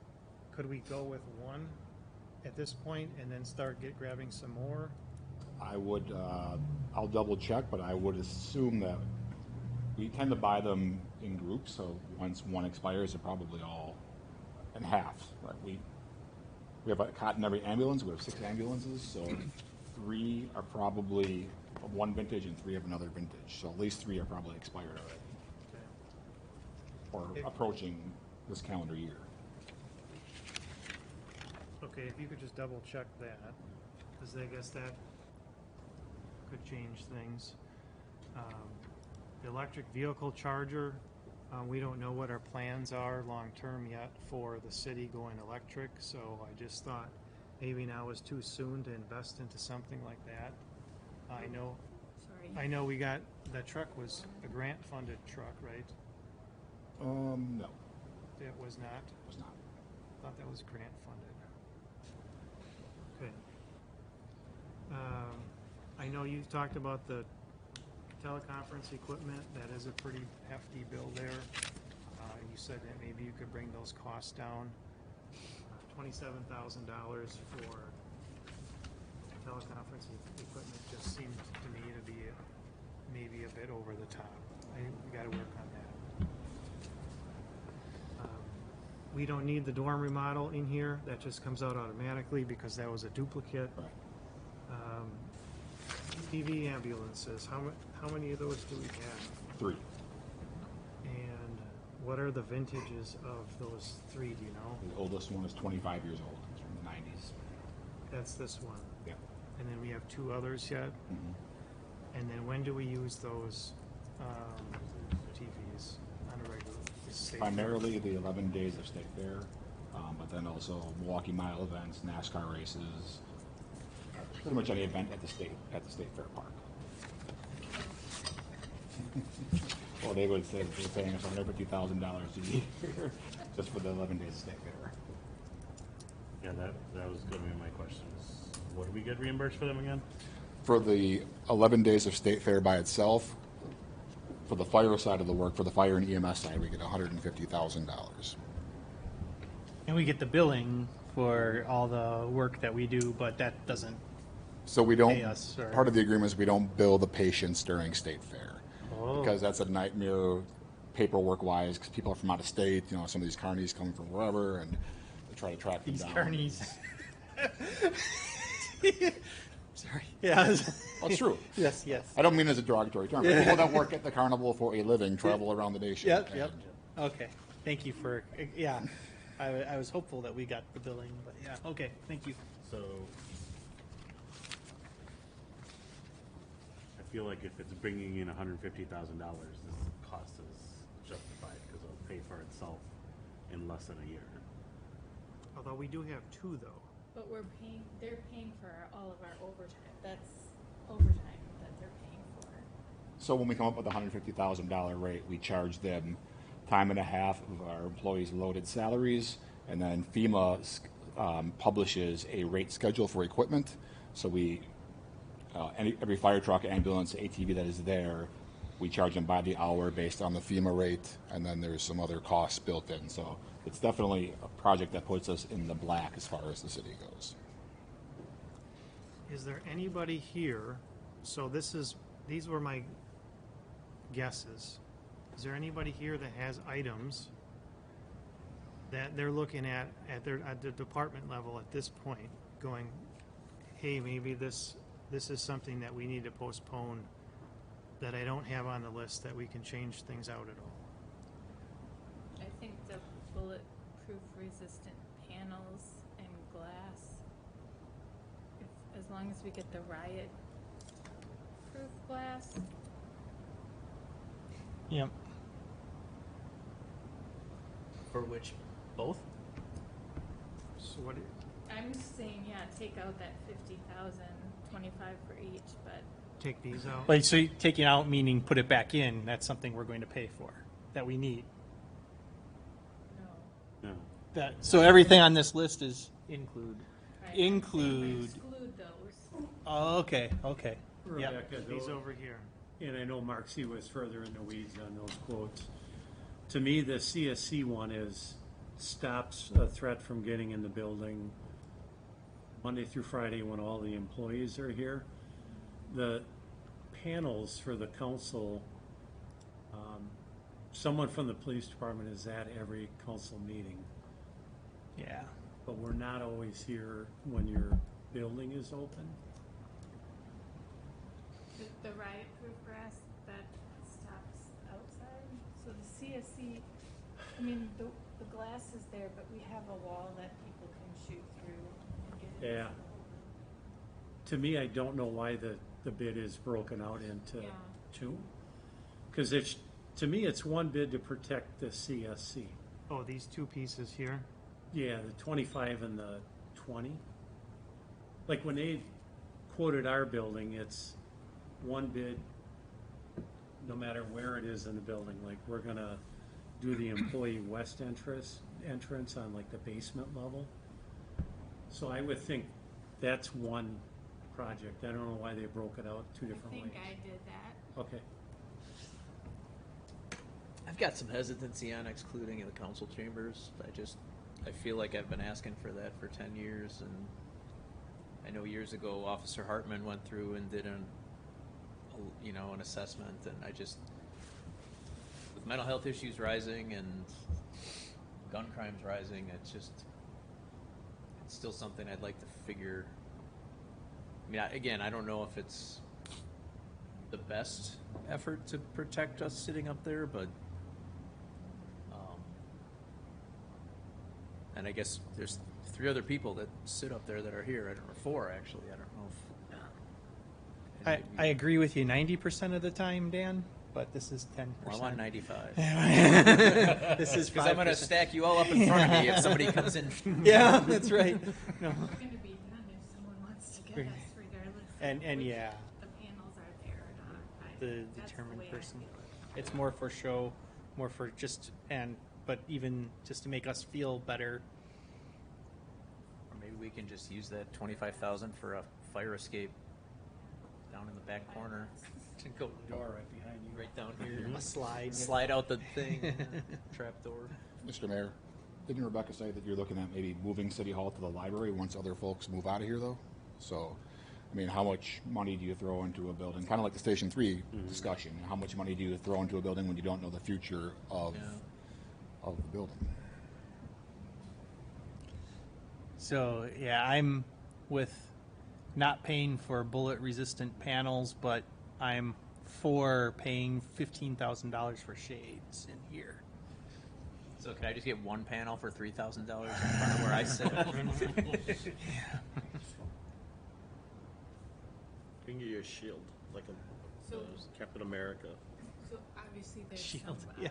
could we go with one at this point and then start grabbing some more? I would, I'll double check, but I would assume that we tend to buy them in groups, so once one expires, they're probably all in half. Right? We have a cot in every ambulance, we have 6 ambulances, so 3 are probably of one vintage and 3 of another vintage. So at least 3 are probably expired already, or approaching this calendar year. Okay, if you could just double check that, because I guess that could change things. The electric vehicle charger, we don't know what our plans are long-term yet for the city going electric, so I just thought maybe now is too soon to invest into something like that. I know we got, that truck was a grant-funded truck, right? No, It was not? it was not. Thought that was grant-funded. Okay. I know you talked about the teleconference equipment. That is a pretty hefty bill there. You said that maybe you could bring those costs down. $27,000 for teleconference equipment just seemed to me to be maybe a bit over the top. We got to work on that. We don't need the dorm remodel in here. That just comes out automatically because that was a duplicate. Right. PV ambulances, how many of those do we have? 3. And what are the vintages of those 3, do you know? The oldest one is 25 years old. It's from the 90s. That's this one. Yeah. And then we have 2 others yet? Mhm. And then when do we use those TVs on a regular basis? Primarily the 11 days of State Fair, but then also Milwaukee Mile events, NASCAR races, pretty much any event at the State Fair Park. Well, they would say they're paying us $150,000 a year just for the 11 days of State Fair. Yeah, that was gonna be my question. What do we get reimbursed for them again? For the 11 days of State Fair by itself, for the fire side of the work, for the fire and EMS side, we get $150,000. And we get the billing for all the work that we do, but that doesn't. So we don't, Pay us, or- part of the agreement is we don't bill the patients during State Fair. Oh. Because that's a nightmare paperwork-wise, because people are from out of state, you know, some of these carnies come from wherever, and they try to track them These down. carnies. Sorry. Yeah. Well, it's true. Yes, yes. I don't mean as a derogatory term, but Yeah. people that work at the carnival for a living travel around the nation. Yep, yep. and- Okay. Thank you for, yeah. I was hopeful that we got the billing, but yeah. Okay, thank you. So I feel like if it's bringing in $150,000, this cost is justified because it'll pay for itself in less than a year. Although we do have 2 though. But they're paying for all of our overtime. That's overtime that they're paying for. So when we come up with a $150,000 rate, we charge them time and a half of our employees' loaded salaries, and then FEMA publishes a rate schedule for equipment. So we, every fire truck, ambulance, ATV that is there, we charge them by the hour based on the FEMA rate, and then there's some other costs built in. So it's definitely a project that puts us in the black as far as the city goes. Is there anybody here, so these were my guesses. Is there anybody here that has items that they're looking at the department level at this point, going, hey, maybe this is something that we need to postpone that I don't have on the list that we can change things out at all? I think the bulletproof resistant panels and glass, as long as we get the riot proof glass. Yep. For which, both? So what, I'm saying, yeah, take out that 50,000, 25 for each, but take these out? Like, so taking out meaning put it back in, that's something we're going to pay for, that we need. no. No. So everything on this list is include. Right. Include. Exclude those. Oh, okay, okay. Yep. Rebecca, These though- over here. And I know Mark C. was further in the weeds on those quotes. To me, the CSC one is stops a threat from getting in the building Monday through Friday when all the employees are here. The panels for the council, someone from the police department is at every council meeting, Yeah. but we're not always here when your building is open. The riot proof glass that stops outside. So the CSC, I mean, the glass is there, but we have a wall that people can shoot through and get in. Yeah. To me, I don't know why the bid is broken out into Yeah. 2. Because to me, it's one bid to protect the CSC. Oh, these 2 pieces here? Yeah, the 25 and the 20. like when they quoted our building, it's one bid, no matter where it is in the building. Like, we're gonna do the employee west entrance on like the basement level. So I would think that's one project. I don't know why they broke it out two I different ways. think I did that. Okay. I've got some hesitancy on excluding the council chambers. I feel like I've been asking for that for 10 years, and I know years ago Officer Hartman went through and did an assessment, and with mental health issues rising and gun crimes rising, it's still something I'd like to figure. I mean, again, I don't know if it's the best effort to protect us sitting up there, but and I guess there's 3 other people that sit up there that are here. I don't know, 4 actually. I don't know if. I agree with you 90% of the time, Dan, but this is 10%. Well, I want 95. This is 5%. Because I'm going to stack you all up in front of me if somebody comes in. Yeah, that's right. No. We're going to be done if someone wants to get us, regardless And of which yeah, the panels are there or not. the That's determined way I person. feel it. It's more for show, more for but even just to make us feel better. Or maybe we can just use that 25,000 for a fire escape down in the back corner. To go Door right behind you. right down here. A slide. Slide out the thing. Trap door. Mr. Mayor, didn't Rebecca say that you're looking at maybe moving City Hall to the library once other folks move out of here, though? So, I mean, how much money do you throw into a building? Kind of like the Station 3 discussion. How much money do you throw into a building when you don't know the future of the building? So yeah, I'm with not paying for bullet-resistant panels, but I'm for paying $15,000 for shades in here. So can I just get one panel for $3,000 in front of where I sit? You can get you a shield, like So- Captain America. So obviously there's Shield, some, yeah.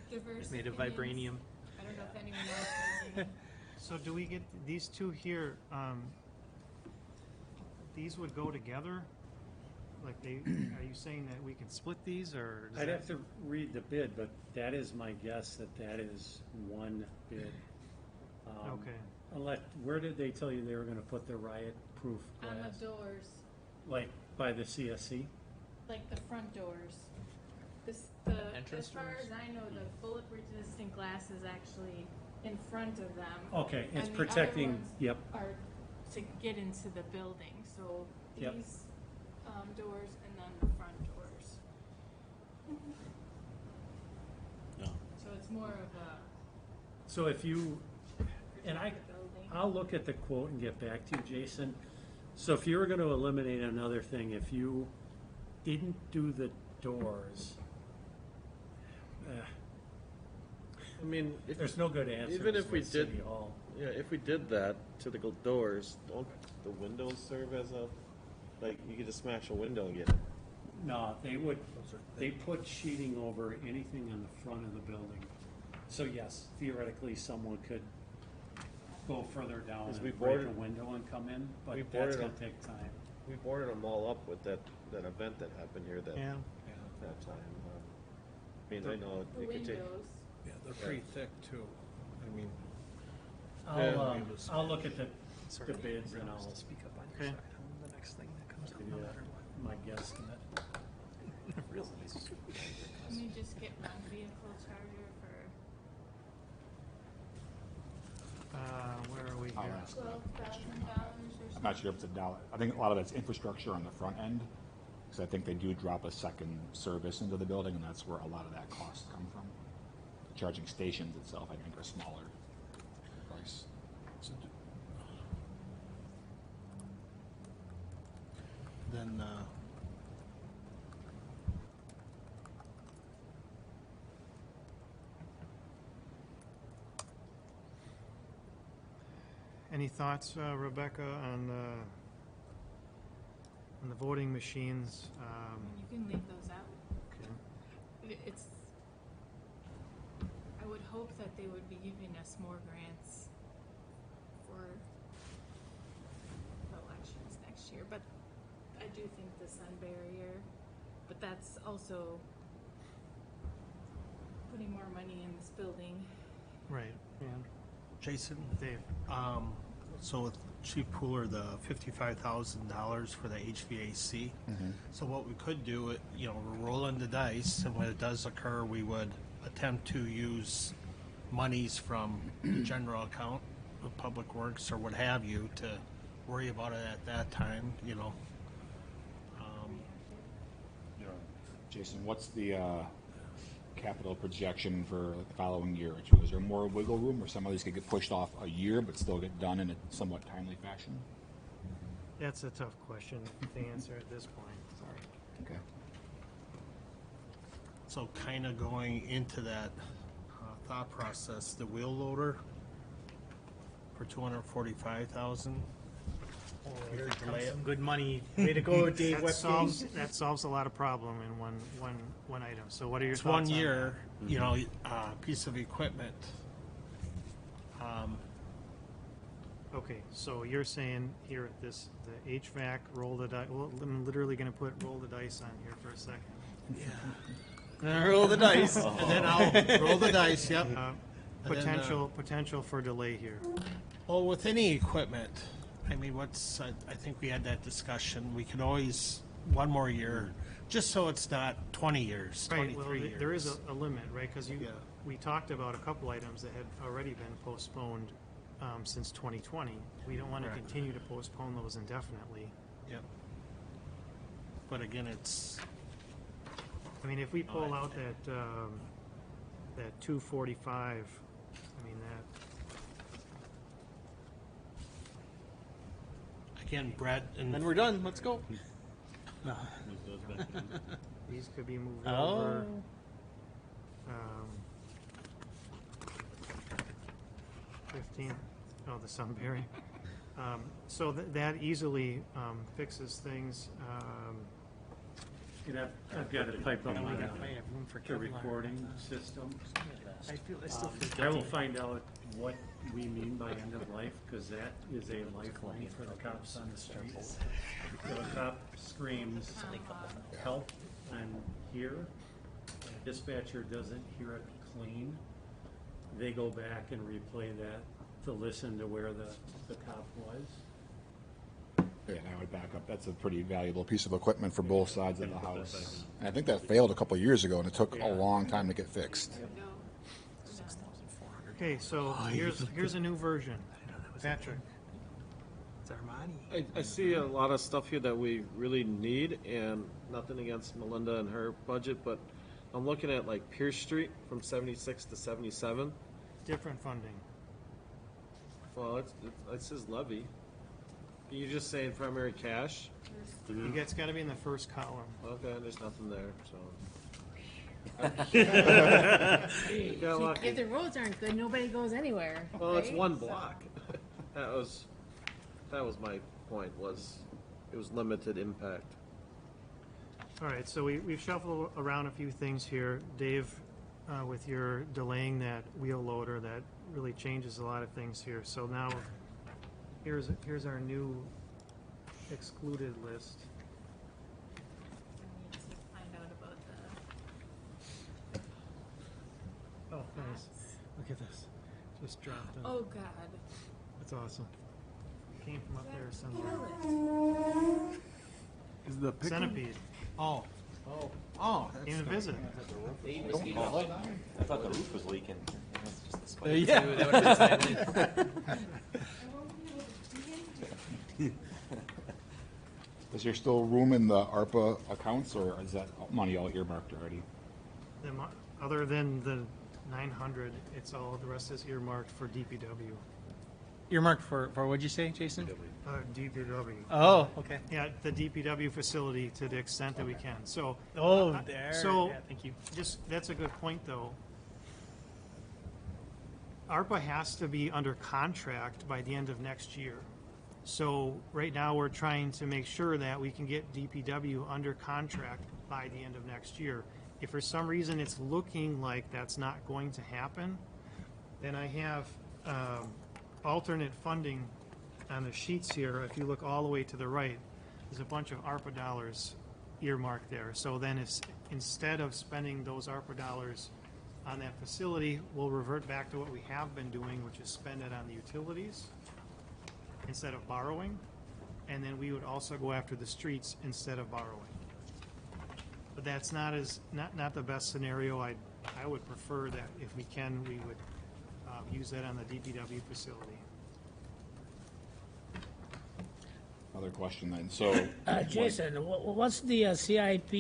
diverse Made of opinions. vibranium. I don't know if anyone else has any. So do we get these two here? These would go together? Like are you saying that we can split these, or? does I'd that- have to read the bid, but that is my guess that is one bid. Okay. Unless, where did they tell you they were gonna put the riot-proof On glass? the doors, Like, by the CSC? like the front doors. Entrance as far doors? as I know, the bullet resistant glass is actually in front of them. Okay, it's And the other protecting, ones yep. Are to get into the building, so Yep. these, doors and then the front doors. So it's more of a. So if you, and protect the building. I'll look at the quote and get back to you, Jason. So if you were gonna eliminate another thing, if you didn't do the doors, I mean, if, there's no good answer. even if we with did, City Hall. yeah, if we did that to the doors, don't the windows serve as a, like, you could just smash a window and get it? No, they put sheeting over anything on the front of the building. So yes, theoretically, someone could go further down Because and we break a boarded- window and come in, but we that's boarded gonna them. take time. We boarded them all up with that event that happened here that Yeah. time. I mean, I know The it could take. windows. Yeah, they're pretty thick too. I mean, I'll look at the bids and I'll Speak up on Okay. your side on the next thing that comes up, give no you matter what. my guesstimate. Can you just get one vehicle charger for Where are we I'll here? ask that. $12,000 or something? I'm not sure if it's a dollar. I think a lot of it's infrastructure on the front end, because I think they do drop a second service into the building, and that's where a lot of that cost come from. The charging stations itself, I think, are smaller price. then, Any thoughts, Rebecca, on the voting machines? You can leave those out. Okay. It's, I would hope that they would be giving us more grants for but I do think the sun barrier, but that's also putting more money in this building. Right. Jason, Dave. so with Chief Pooler, the $55,000 for the HVAC. So what we could do, we're rolling the dice, and when it does occur, we would attempt to use monies from the general account of Public Works or what have you to worry about it at that time. Jason, what's the capital projection for the following year? Is there more wiggle room, or some of these could get pushed off a year but still get done in a somewhat timely fashion? That's a tough question to answer at this point. Sorry. Okay. So kind of going into that thought process, the wheel loader for $245,000. Here could delay comes it. some good money. Way to go, Dave Westgate. That solves a lot of problem in one item. So what are your It's thoughts 1 on year, piece of equipment. Okay, so you're saying here at the HVAC, roll the dice. Well, I'm literally going to put roll the dice on here for a second. Roll the dice. And then I'll roll the dice, yep. And then, Potential for delay here. Well, with any equipment, I mean, I think we had that discussion. We can always, one more year, just so it's not 20 years, Right, 23 well, years. there is a limit, right? Because Yeah. we talked about a couple items that had already been postponed since 2020. We don't want to Correct. continue to postpone those indefinitely. Yep. But again, it's, I mean, if we pull out that 245, I mean, again, Brett, And and we're done. Let's go. Move those back in. these could be moved Oh. over. 15, the Sunbury. So that easily fixes things. And I've got to pipe up We my, might have room for the Kevlar. recording system. I still feel I will guilty. find out what we mean by end of life, because that is a lifeline for the cops on the streets. If a cop screams, help, I'm here, dispatcher doesn't hear it clean, they go back and replay that to listen to where the cop was. Yeah, I would back up. That's a pretty valuable piece of equipment for both sides of the house. And I think that failed a couple of years ago, and it took a long time to get fixed. Okay, so here's a new version. Patrick. It's Armani. I see a lot of stuff here that we really need, and nothing against Melinda and her budget, but I'm looking at like Pierce Street from 76 to 77. Different funding. Well, it says levy. You're just saying primary cash? It's got to be in the first column. Okay, there's nothing there, so. See, Got lucky. if the roads aren't good, nobody goes anywhere. Well, it's right? one So- block. That was my point, was it was limited impact. All right, so we've shuffled around a few things here. Dave, with your delaying that wheel loader, that really changes a lot of things here. So now, here's our new excluded list. I need to find out about the. Oh, nice. Look at this. Just dropped in. Oh God. That's awesome. Came from up there somewhere. is the picture? Centipede. Oh. That's Came to visit. I thought the roof was leaking. That's just the spider. That would've been timely. Is there still room in the ARPA accounts, or is that money all earmarked already? Other than the 900, it's all, the rest is earmarked for DPW. Earmarked for what'd you say, Jason? DPW. Oh, okay. Yeah, the DPW facility to the extent that we can. So. Oh, there. So, yeah, thank you. that's a good point, though. ARPA has to be under contract by the end of next year. So right now, we're trying to make sure that we can get DPW under contract by the end of next year. If for some reason it's looking like that's not going to happen, then I have alternate funding on the sheets here. If you look all the way to the right, there's a bunch of ARPA dollars earmarked there. So then if, instead of spending those ARPA dollars on that facility, we'll revert back to what we have been doing, which is spend it on the utilities instead of borrowing. And then we would also go after the streets instead of borrowing. But that's not not the best scenario. I would prefer that if we can, we would use that on the DPW facility. Another question then, so. Jason, what's the CIP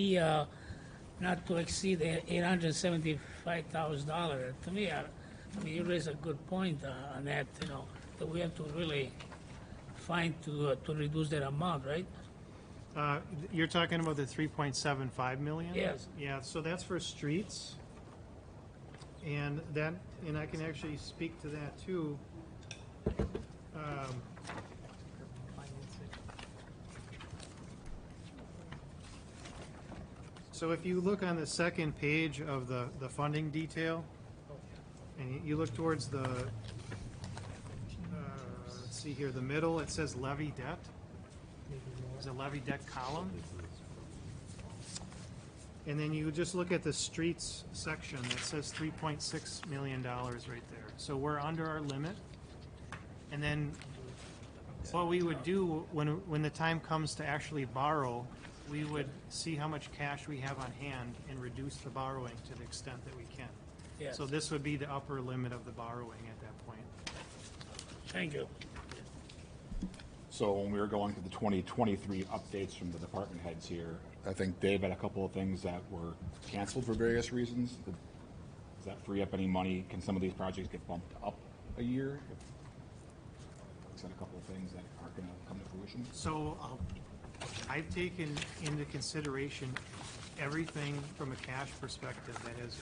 not to exceed $875,000? To me, I mean, you raise a good point on that, you know, that we have to really find to reduce that amount, right? You're talking about the 3.75 million? Yes. Yeah, so that's for streets. And I can actually speak to that too. So if you look on the second page of the funding detail, and you look towards the, let's see here, the middle, it says levy debt. There's a levy debt column. And then you just look at the streets section, that says $3.6 million right there. So we're under our limit. And then what we would do when the time comes to actually borrow, we would see how much cash we have on hand and reduce the borrowing to the extent that we can. Yes. So this would be the upper limit of the borrowing at that point. Thank you. So when we were going through the 2023 updates from the department heads here, I think Dave had a couple of things that were canceled for various reasons. Does that free up any money? Can some of these projects get bumped up a year? Is that a couple of things that aren't going to come to fruition? So I've taken into consideration everything from a cash perspective that is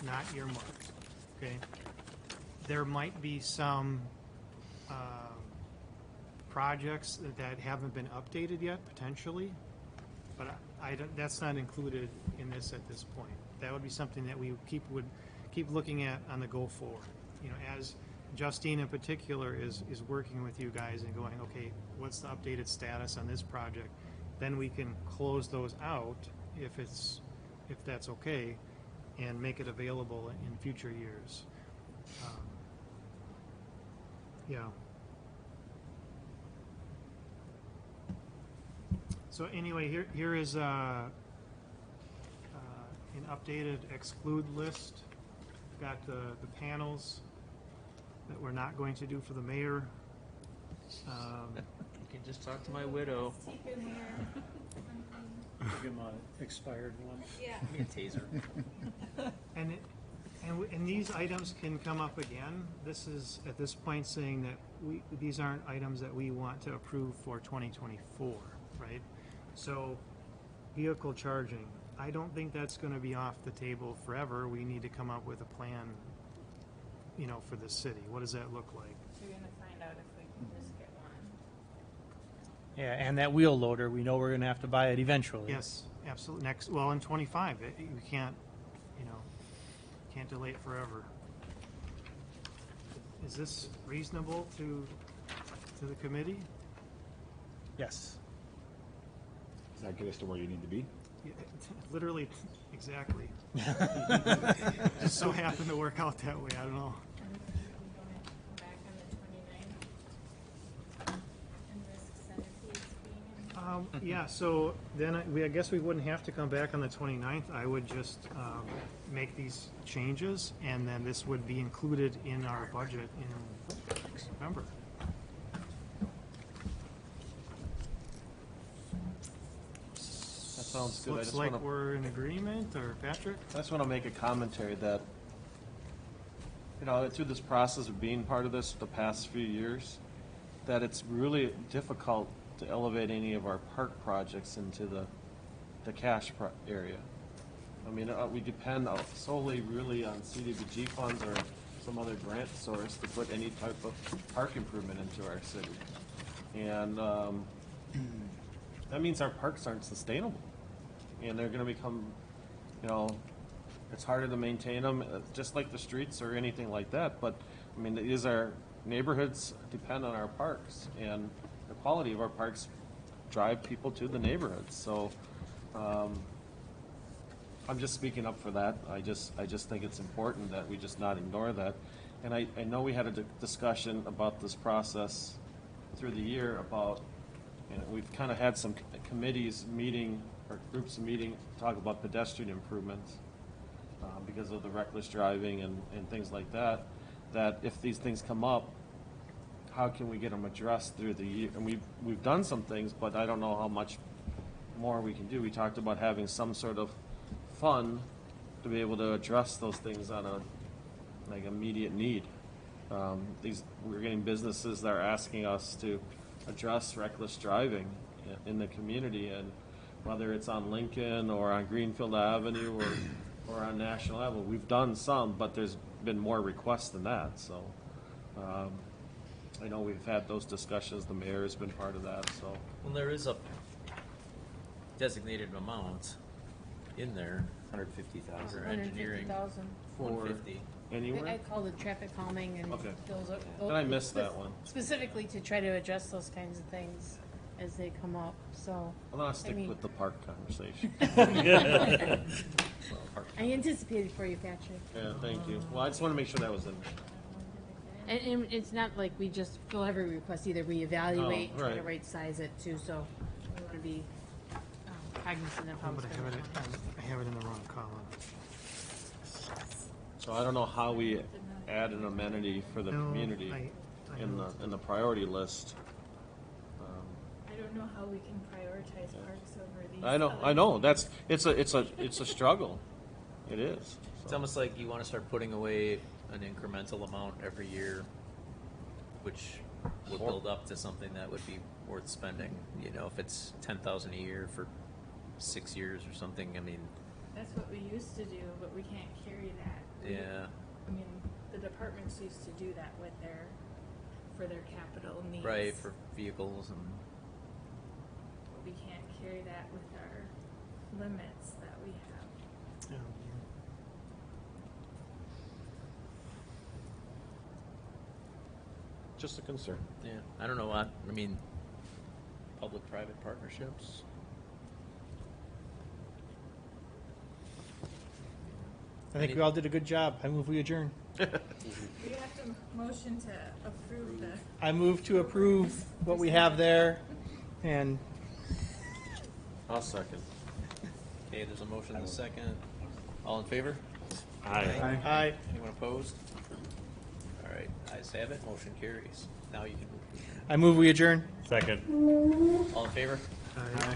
not earmarked, okay? There might be some projects that haven't been updated yet, potentially, but that's not included in this at this point. That would be something that we would keep looking at on the go forward. You know, as Justine in particular is working with you guys and going, okay, what's the updated status on this project? Then we can close those out if that's okay, and make it available in future years. Yeah. So anyway, here is an updated exclude list. Got the panels that we're not going to do for the mayor. You can just talk to my widow. Secret mirror. Give them an expired one. Yeah. Give me a taser. And these items can come up again. This is at this point saying that these aren't items that we want to approve for 2024, right? So vehicle charging, I don't think that's going to be off the table forever. We need to come up with a plan, you know, for the city. What does that look like? We're gonna find out if we can just get one. Yeah, and that wheel loader, we know we're going to have to buy it eventually. Yes, absolutely. In 25, we can't, you know, can't delay it forever. Is this reasonable to the committee? Yes. Does that get us to where you need to be? Yeah, literally, exactly. Just so happened to work out that way. I don't know. And then we can go ahead and come back on the 29th and risk centipedes being in. Yeah, so then I guess we wouldn't have to come back on the 29th. I would just make these changes, and then this would be included in our budget in November. That sounds good. I Looks just like wanna- we're in agreement, or Patrick? I just want to make a commentary that, you know, through this process of being part of this the past few years, that it's really difficult to elevate any of our park projects into the cash area. I mean, we depend solely really on CDBG funds or some other grant source to put any type of park improvement into our city. And that means our parks aren't sustainable. And they're going to become, you know, it's harder to maintain them, just like the streets or anything like that. But, I mean, these are neighborhoods depend on our parks, and the quality of our parks drive people to the neighborhoods. So, I'm just speaking up for that. I just think it's important that we just not ignore that. And I know we had a discussion about this process through the year about, we've kind of had some committees meeting, or groups meeting, talk about pedestrian improvements because of the reckless driving and things like that, that if these things come up, how can we get them addressed through the year? And we've done some things, but I don't know how much more we can do. We talked about having some sort of fund to be able to address those things on a immediate need. We're getting businesses that are asking us to address reckless driving in the community, and whether it's on Lincoln or on Greenfield Avenue or on National Avenue, we've done some, but there's been more requests than that. So I know we've had those discussions. The mayor has been part of that. So Well, there is a designated amount in there 150,000. for engineering. 150,000. for 150. anywhere. I called it traffic calming and Okay. those are. Then I missed that one. Specifically to try to address those kinds of things as they come up, so. I'm gonna stick I mean- with the park conversation. I anticipated for you, Patrick. Yeah, thank you. Well, I just want to make sure that was in there. And it's not like we just fill every request either, we evaluate, Oh, try to right. right size it too, so we want to be cognizant of how But it's I have going it, I have it in the wrong column. So I don't know how we add an amenity for the No, community I in know. the priority list. I don't know how we can prioritize parks over these. I know, other I know. things. It's a struggle. It is. It's So, almost like you want to start putting away an incremental amount every year, which would build up to something that would be worth spending. You know, if it's 10,000 a year for 6 years or something, I mean, That's what we used to do, but we can't carry that. yeah. I mean, the departments used to do that with for their capital needs. Right, for vehicles and We can't carry that with our limits that we have. Yeah. just a concern. yeah, I don't know what, I mean, public-private partnerships. I think we all did a good job. I move we adjourn. We have to motion to approve the. I move to approve what we have there, and I'll second. Okay, there's a motion and a second. All in favor? Aye. I. Anyone opposed? All right, ayes have it, motion carries. Now you can move. I move we adjourn. Second. All in favor? Aye.